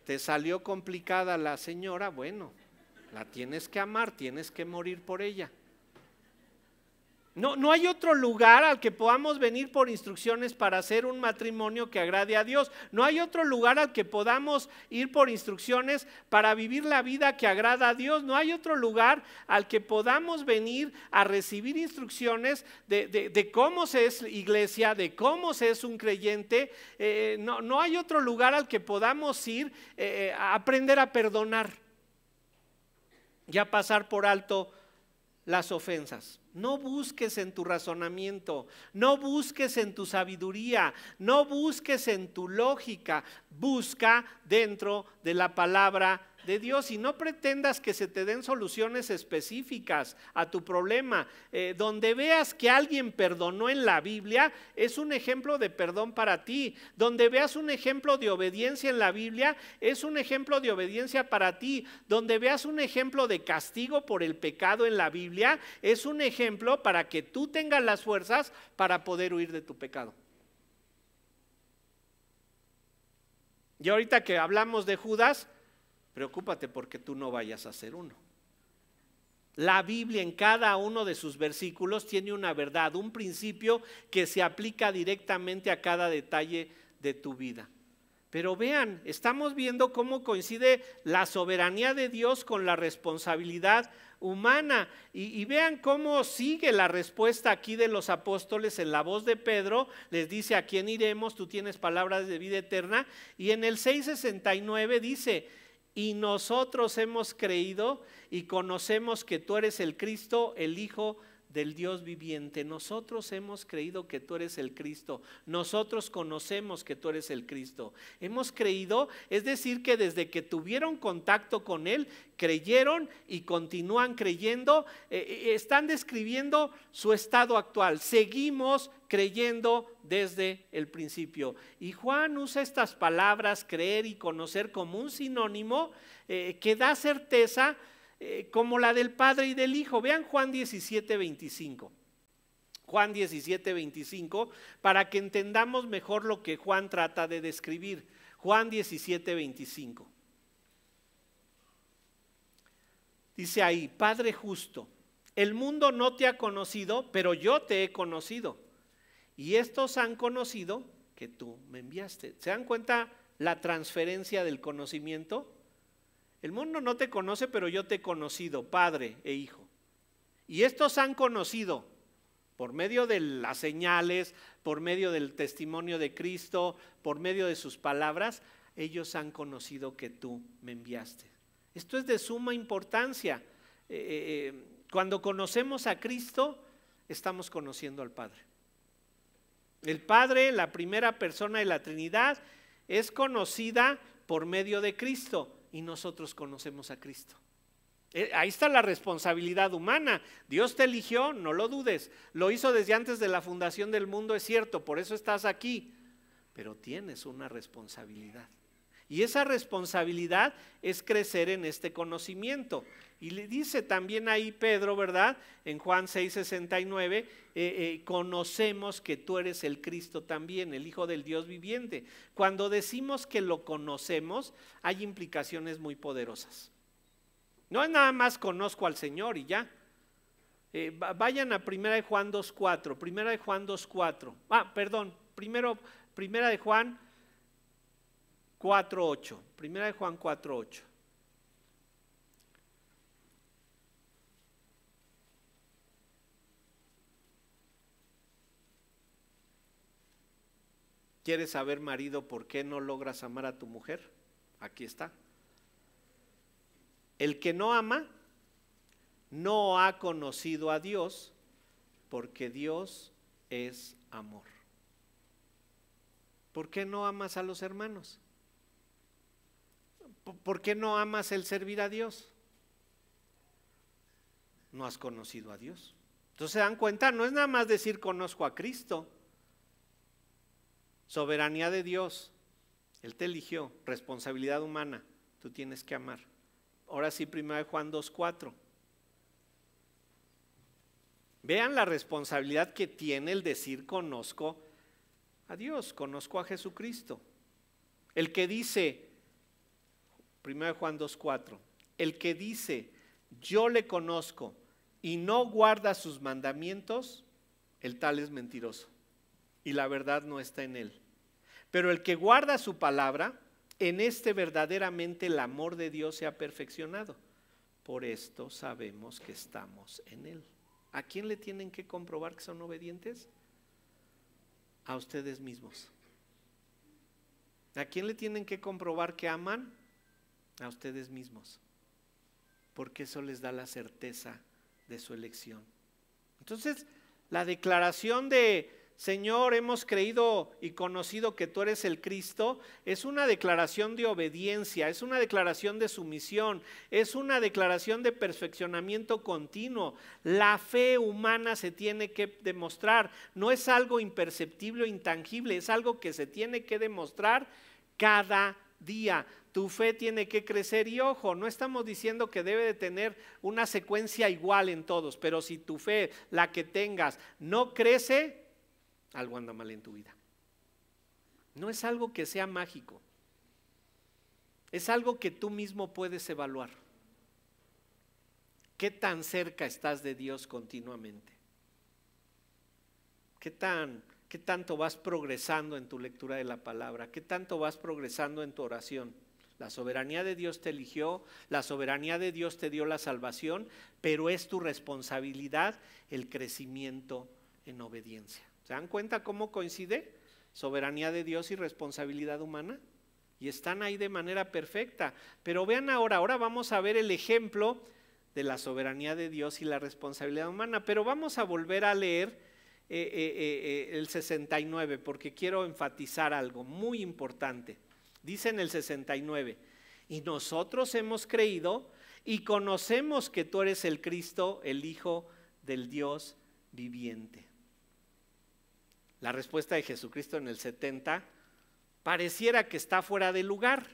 ¿Te salió complicada la señora? Bueno, la tienes que amar, tienes que morir por ella. No hay otro lugar al que podamos venir por instrucciones para hacer un matrimonio que agrade a Dios. No hay otro lugar al que podamos ir por instrucciones para vivir la vida que agrada a Dios. No hay otro lugar al que podamos venir a recibir instrucciones de cómo se es iglesia, de cómo se es un creyente. No hay otro lugar al que podamos ir a aprender a perdonar y a pasar por alto las ofensas. No busques en tu razonamiento, no busques en tu sabiduría, no busques en tu lógica, busca dentro de la palabra de Dios y no pretendas que se te den soluciones específicas a tu problema. Donde veas que alguien perdonó en la Biblia, es un ejemplo de perdón para ti. Donde veas un ejemplo de obediencia en la Biblia, es un ejemplo de obediencia para ti. Donde veas un ejemplo de castigo por el pecado en la Biblia, es un ejemplo para que tú tengas las fuerzas para poder huir de tu pecado. Y ahorita que hablamos de Judas, preocúpate porque tú no vayas a ser uno. La Biblia en cada uno de sus versículos tiene una verdad, un principio que se aplica directamente a cada detalle de tu vida. Pero vean, estamos viendo cómo coincide la soberanía de Dios con la responsabilidad humana. Y vean cómo sigue la respuesta aquí de los apóstoles en la voz de Pedro. Les dice, ¿a quién iremos? Tú tienes palabras de vida eterna. Y en el 6:69 dice, y nosotros hemos creído y conocemos que tú eres el Cristo, el Hijo del Dios viviente. Nosotros hemos creído que tú eres el Cristo. Nosotros conocemos que tú eres el Cristo. Hemos creído, es decir, que desde que tuvieron contacto con Él, creyeron y continúan creyendo. Están describiendo su estado actual. Seguimos creyendo desde el principio. Y Juan usa estas palabras, creer y conocer, como un sinónimo que da certeza, como la del Padre y del Hijo. Vean Juan 17:25. Juan 17:25, para que entendamos mejor lo que Juan trata de describir. Juan 17:25. Dice ahí, Padre justo, el mundo no te ha conocido, pero yo te he conocido. Y estos han conocido que tú me enviaste. ¿Se dan cuenta la transferencia del conocimiento? El mundo no te conoce, pero yo te he conocido, Padre e Hijo. Y estos han conocido por medio de las señales, por medio del testimonio de Cristo, por medio de sus palabras, ellos han conocido que tú me enviaste. Esto es de suma importancia. Cuando conocemos a Cristo, estamos conociendo al Padre. El Padre, la primera persona de la Trinidad, es conocida por medio de Cristo. Y nosotros conocemos a Cristo. Ahí está la responsabilidad humana. Dios te eligió, no lo dudes. Lo hizo desde antes de la fundación del mundo, es cierto, por eso estás aquí. Pero tienes una responsabilidad. Y esa responsabilidad es crecer en este conocimiento. Y le dice también ahí Pedro, ¿verdad? En Juan 6:69, conocemos que tú eres el Cristo también, el Hijo del Dios viviente. Cuando decimos que lo conocemos, hay implicaciones muy poderosas. No es nada más conozco al Señor y ya. Vayan a Primera de Juan 2:4, Primera de Juan 2:4. Primera de Juan 4:8, Primera de Juan 4:8. ¿Quieres saber, marido, por qué no logras amar a tu mujer? Aquí está. El que no ama no ha conocido a Dios, porque Dios es amor. ¿Por qué no amas a los hermanos? ¿Por qué no amas el servir a Dios? No has conocido a Dios. Entonces se dan cuenta, no es nada más decir conozco a Cristo. Soberanía de Dios, Él te eligió. Responsabilidad humana, tú tienes que amar. Ahora sí, 1 Juan 2:4. Vean la responsabilidad que tiene el decir conozco a Dios, conozco a Jesucristo. El que dice, 1 Juan 2:4, el que dice yo le conozco y no guarda sus mandamientos, el tal es mentiroso y la verdad no está en él. Pero el que guarda su palabra, en este verdaderamente el amor de Dios se ha perfeccionado. Por esto sabemos que estamos en él. ¿A quién le tienen que comprobar que son obedientes? A ustedes mismos. ¿A quién le tienen que comprobar que aman? A ustedes mismos. Porque eso les da la certeza de su elección. Entonces, la declaración de Señor, hemos creído y conocido que tú eres el Cristo, es una declaración de obediencia, es una declaración de sumisión, es una declaración de perfeccionamiento continuo. La fe humana se tiene que demostrar, no es algo imperceptible o intangible, es algo que se tiene que demostrar cada día. Tu fe tiene que crecer y ojo, no estamos diciendo que debe de tener una secuencia igual en todos, pero si tu fe, la que tengas, no crece, algo anda mal en tu vida. No es algo que sea mágico, es algo que tú mismo puedes evaluar. ¿Qué tan cerca estás de Dios continuamente? ¿Qué tanto vas progresando en tu lectura de la palabra? ¿Qué tanto vas progresando en tu oración? La soberanía de Dios te eligió, la soberanía de Dios te dio la salvación, pero es tu responsabilidad el crecimiento en obediencia. ¿Se dan cuenta cómo coincide soberanía de Dios y responsabilidad humana? Y están ahí de manera perfecta. Pero vean ahora vamos a ver el ejemplo de la soberanía de Dios y la responsabilidad humana. Pero vamos a volver a leer el 69 porque quiero enfatizar algo muy importante. Dice en el 69, y nosotros hemos creído y conocemos que tú eres el Cristo, el Hijo del Dios viviente. La respuesta de Jesucristo en el 70 pareciera que está fuera de lugar,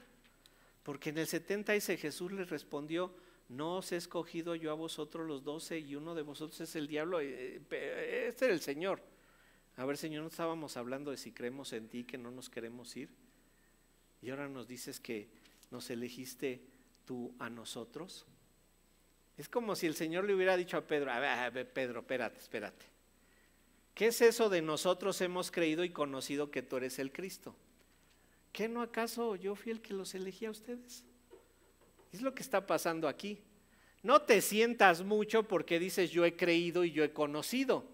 porque en el 70 dice Jesús les respondió, no os he escogido yo a vosotros los 12 y uno de vosotros es el diablo, este era el Señor. A ver, Señor, no estábamos hablando de si creemos en ti, que no nos queremos ir, y ahora nos dices que nos elegiste tú a nosotros. Es como si el Señor le hubiera dicho a Pedro, a ver, Pedro, espérate. ¿Qué es eso de nosotros hemos creído y conocido que tú eres el Cristo? ¿Qué no acaso yo fui el que los elegí a ustedes? Es lo que está pasando aquí. No te sientas mucho porque dices yo he creído y yo he conocido.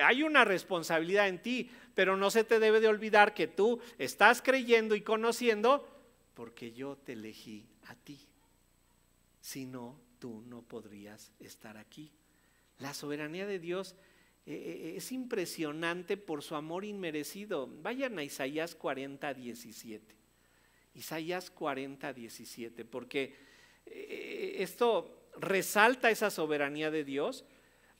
Hay una responsabilidad en ti, pero no se te debe de olvidar que tú estás creyendo y conociendo porque yo te elegí a ti. Si no, tú no podrías estar aquí. La soberanía de Dios es impresionante por su amor inmerecido. Vayan a Isaías 40:17. Isaías 40:17, porque esto resalta esa soberanía de Dios,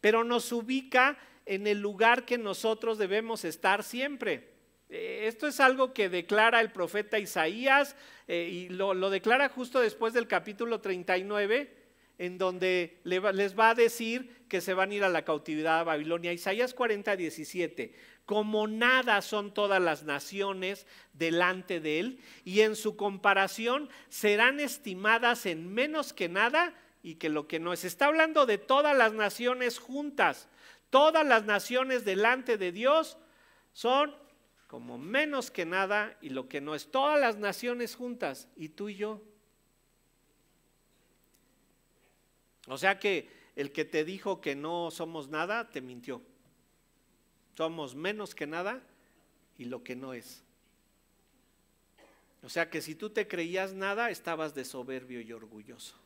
pero nos ubica en el lugar que nosotros debemos estar siempre. Esto es algo que declara el profeta Isaías y lo declara justo después del capítulo 39, en donde les va a decir que se van a ir a la cautividad a Babilonia. Isaías 40:17, como nada son todas las naciones delante de él, y en su comparación serán estimadas en menos que nada y que lo que no es. Está hablando de todas las naciones juntas. Todas las naciones delante de Dios son como menos que nada y lo que no es. Todas las naciones juntas, y tú y yo. O sea que el que te dijo que no somos nada, te mintió. Somos menos que nada y lo que no es. O sea que si tú te creías nada, estabas de soberbio y orgulloso.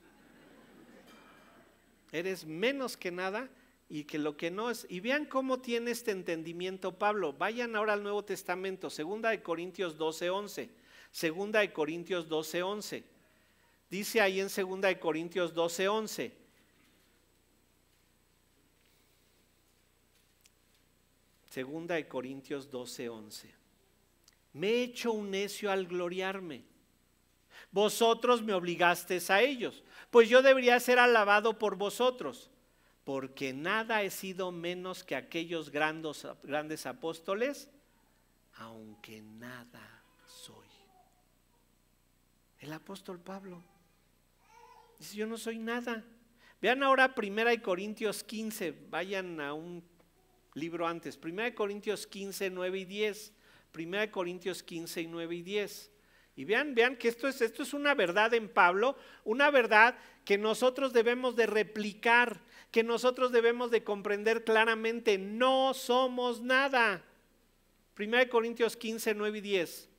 Eres menos que nada y que lo que no es. Y vean cómo tiene este entendimiento Pablo. Vayan ahora al Nuevo Testamento, 2 Corintios 12:11. 2 Corintios 12:11. Dice ahí en 2 Corintios 12:11. Segunda de Corintios 12:11. Me he hecho un necio al gloriarme. Vosotros me obligasteis a ellos, pues yo debería ser alabado por vosotros, porque nada he sido menos que aquellos grandes apóstoles, aunque nada soy. El apóstol Pablo dice: yo no soy nada. Vean ahora 1 Corintios 15, vayan a un libro antes, 1 Corintios 15, 9 y 10. 1 Corintios 15, 9 y 10. Y vean que esto es una verdad en Pablo, una verdad que nosotros debemos de replicar, que nosotros debemos de comprender claramente. No somos nada. 1 Corintios 15, 9 y 10.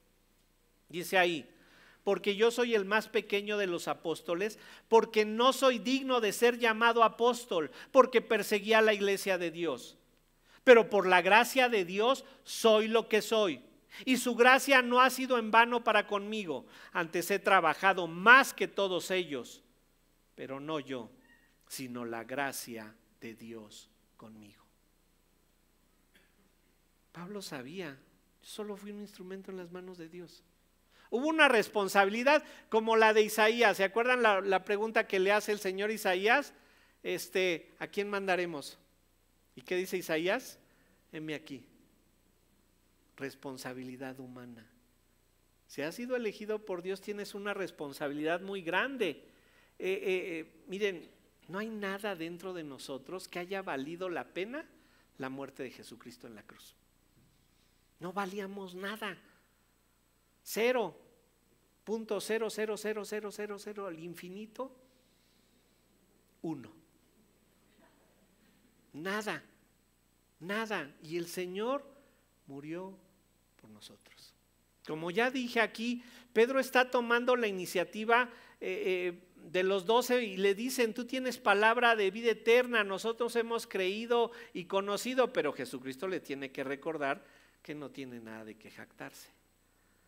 Dice ahí: porque yo soy el más pequeño de los apóstoles, porque no soy digno de ser llamado apóstol, porque perseguía la iglesia de Dios. Pero por la gracia de Dios soy lo que soy. Y su gracia no ha sido en vano para conmigo. Antes he trabajado más que todos ellos, pero no yo, sino la gracia de Dios conmigo. Pablo sabía: yo solo fui un instrumento en las manos de Dios. Hubo una responsabilidad como la de Isaías. ¿Se acuerdan la pregunta que le hace el Señor Isaías? ¿A quién mandaremos? ¿Y qué dice Isaías? Heme aquí. Responsabilidad humana. Si has sido elegido por Dios, tienes una responsabilidad muy grande. Miren, no hay nada dentro de nosotros que haya valido la pena la muerte de Jesucristo en la cruz. No valíamos nada. 0.00000 al infinito, 1. Nada. Y el Señor murió por nosotros. Como ya dije aquí, Pedro está tomando la iniciativa de los 12 y le dicen: tú tienes palabra de vida eterna, nosotros hemos creído y conocido. Pero Jesucristo le tiene que recordar que no tiene nada de qué jactarse.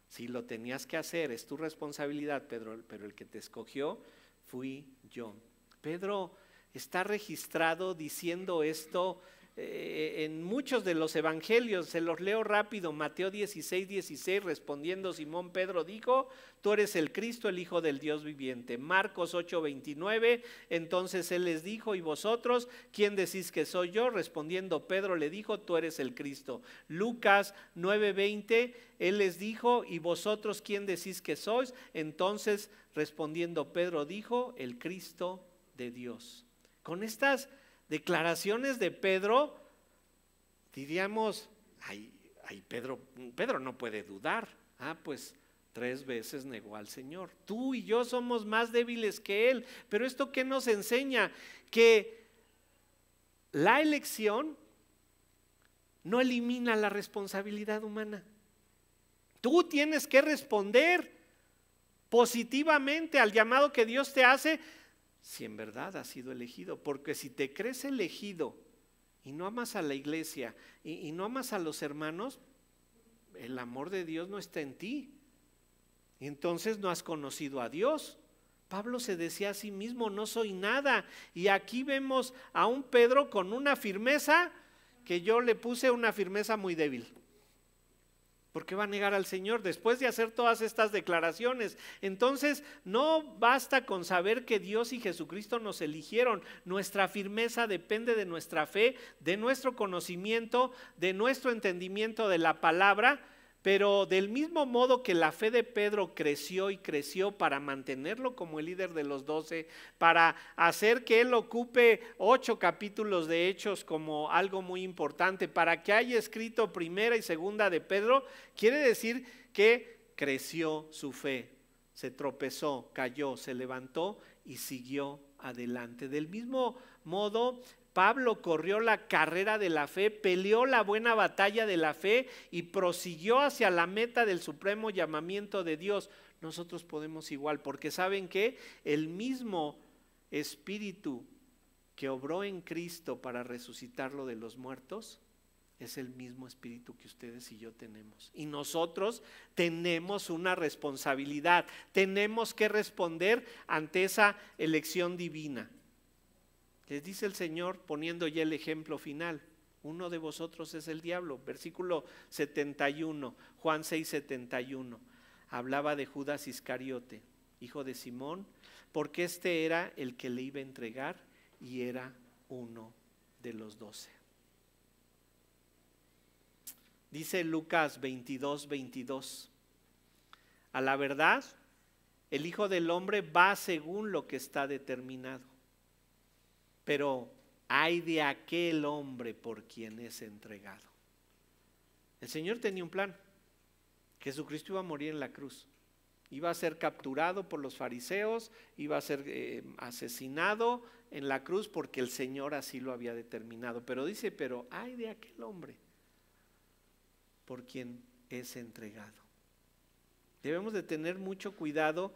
Si lo tenías que hacer, es tu responsabilidad, Pedro, pero el que te escogió fui yo. Pedro está registrado diciendo esto en muchos de los evangelios. Se los leo rápido. Mateo 16:16, respondiendo Simón Pedro dijo: tú eres el Cristo, el Hijo del Dios viviente. Marcos 8:29, entonces él les dijo: ¿y vosotros quién decís que soy yo? Respondiendo Pedro le dijo: tú eres el Cristo. Lucas 9:20, él les dijo: ¿y vosotros quién decís que sois? Entonces respondiendo Pedro dijo: el Cristo de Dios. Con estas declaraciones de Pedro, diríamos: ay, Pedro no puede dudar. Pues 3 veces negó al Señor. Tú y yo somos más débiles que él. Pero ¿esto qué nos enseña? Que la elección no elimina la responsabilidad humana. Tú tienes que responder positivamente al llamado que Dios te hace, si en verdad has sido elegido. Porque si te crees elegido y no amas a la iglesia y no amas a los hermanos, el amor de Dios no está en ti. Y entonces no has conocido a Dios. Pablo se decía a sí mismo: no soy nada. Y aquí vemos a un Pedro con una firmeza que yo le puse una firmeza muy débil. ¿Por qué va a negar al Señor después de hacer todas estas declaraciones? Entonces no basta con saber que Dios y Jesucristo nos eligieron. Nuestra firmeza depende de nuestra fe, de nuestro conocimiento, de nuestro entendimiento de la palabra. pero del mismo modo que la fe de Pedro creció y creció para mantenerlo como el líder de los 12, para hacer que él ocupe 8 capítulos de Hechos como algo muy importante, para que haya escrito primera y segunda de Pedro, quiere decir que creció su fe, se tropezó, cayó, se levantó y siguió adelante. Del mismo modo, Pablo corrió la carrera de la fe, peleó la buena batalla de la fe y prosiguió hacia la meta del supremo llamamiento de Dios. Nosotros podemos igual, porque ¿saben qué? El mismo Espíritu que obró en Cristo para resucitarlo de los muertos es el mismo Espíritu que ustedes y yo tenemos. Y nosotros tenemos una responsabilidad, tenemos que responder ante esa elección divina. Les dice el Señor poniendo ya el ejemplo final: uno de vosotros es el diablo. Versículo 71, Juan 6:71. Hablaba de Judas Iscariote, hijo de Simón, porque este era el que le iba a entregar y era uno de los 12. Dice Lucas 22:22. A la verdad, el Hijo del Hombre va según lo que está determinado. Pero ay de aquel hombre por quien es entregado. El Señor tenía un plan. Jesucristo iba a morir en la cruz. Iba a ser capturado por los fariseos, iba a ser asesinado en la cruz porque el Señor así lo había determinado. Pero dice, pero ay de aquel hombre por quien es entregado. Debemos de tener mucho cuidado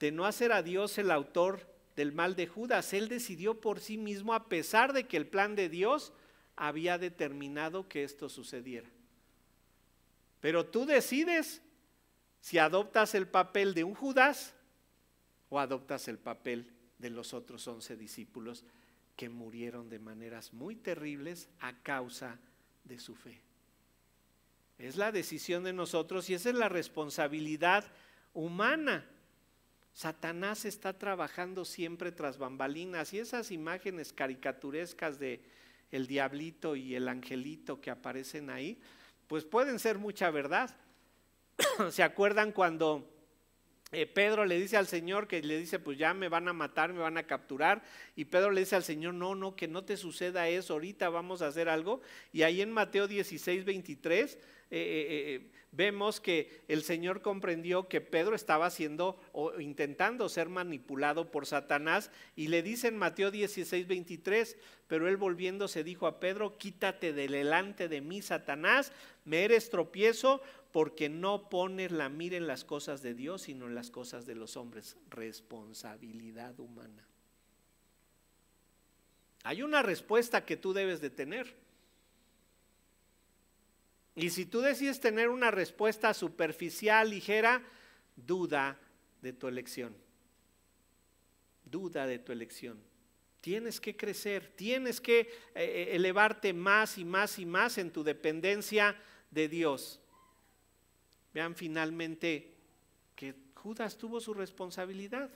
de no hacer a Dios el autor del mal de Judas. Él decidió por sí mismo, a pesar de que el plan de Dios había determinado que esto sucediera. Pero tú decides si adoptas el papel de un Judas o adoptas el papel de los otros 11 discípulos que murieron de maneras muy terribles a causa de su fe. Es la decisión de nosotros y esa es la responsabilidad humana. Satanás está trabajando siempre tras bambalinas y esas imágenes caricaturescas de el diablito y el angelito que aparecen ahí, pues pueden ser mucha verdad. ¿Se acuerdan cuando Pedro le dice al Señor, que le dice, pues ya me van a matar, me van a capturar? Y Pedro le dice al Señor, no, que no te suceda eso, ahorita vamos a hacer algo. Y ahí en Mateo 16:23 vemos que el Señor comprendió que Pedro estaba siendo o intentando ser manipulado por Satanás y le dice en Mateo 16:23, pero él volviéndose dijo a Pedro, quítate de delante de mí, Satanás, me eres tropiezo porque no pones la mira en las cosas de Dios sino en las cosas de los hombres. Responsabilidad humana. Hay una respuesta que tú debes de tener. Y si tú decides tener una respuesta superficial, ligera, duda de tu elección. Duda de tu elección. Tienes que crecer, tienes que elevarte más y más y más en tu dependencia de Dios. Vean finalmente que Judas tuvo su responsabilidad.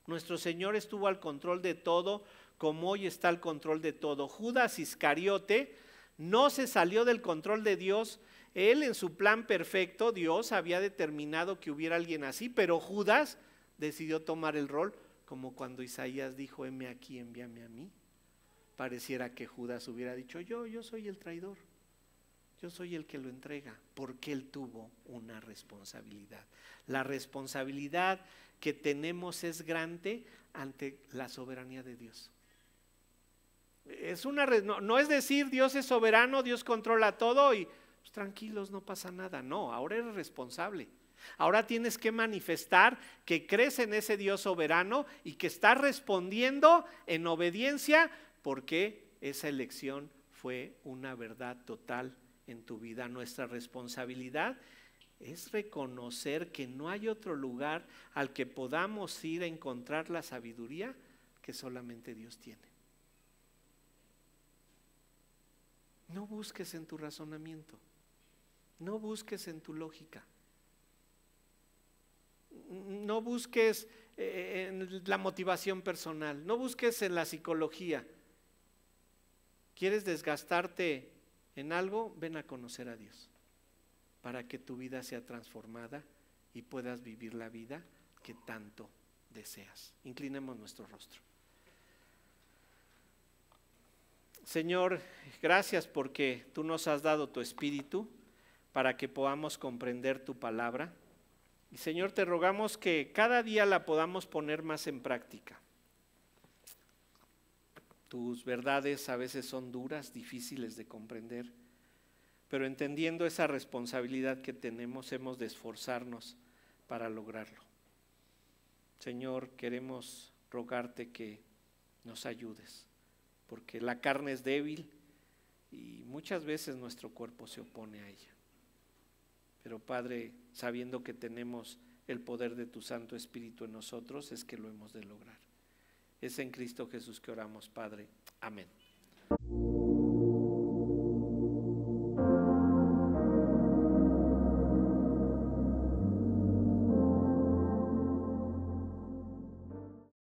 Nuestro Señor estuvo al control de todo, como hoy está al control de todo. Judas Iscariote no se salió del control de Dios. Él en su plan perfecto, Dios había determinado que hubiera alguien así, pero Judas decidió tomar el rol, como cuando Isaías dijo, heme aquí, envíame a mí. Pareciera que Judas hubiera dicho, yo soy el traidor, yo soy el que lo entrega, porque él tuvo una responsabilidad. La responsabilidad que tenemos es grande ante la soberanía de Dios. No es decir Dios es soberano, Dios controla todo y pues, tranquilos, no pasa nada. No, ahora eres responsable. Ahora tienes que manifestar que crees en ese Dios soberano y que estás respondiendo en obediencia porque esa elección fue una verdad total en tu vida. Nuestra responsabilidad es reconocer que no hay otro lugar al que podamos ir a encontrar la sabiduría que solamente Dios tiene. No busques en tu razonamiento, no busques en tu lógica, no busques en la motivación personal, no busques en la psicología. ¿Quieres desgastarte en algo? Ven a conocer a Dios. para que tu vida sea transformada y puedas vivir la vida que tanto deseas. Inclinemos nuestro rostro. Señor, gracias porque tú nos has dado tu Espíritu para que podamos comprender tu palabra. Y Señor, te rogamos que cada día la podamos poner más en práctica. Tus verdades a veces son duras, difíciles de comprender, pero entendiendo esa responsabilidad que tenemos, hemos de esforzarnos para lograrlo. Señor, queremos rogarte que nos ayudes, porque la carne es débil y muchas veces nuestro cuerpo se opone a ella. Pero Padre, sabiendo que tenemos el poder de tu Santo Espíritu en nosotros, es que lo hemos de lograr. Es en Cristo Jesús que oramos, Padre. Amén.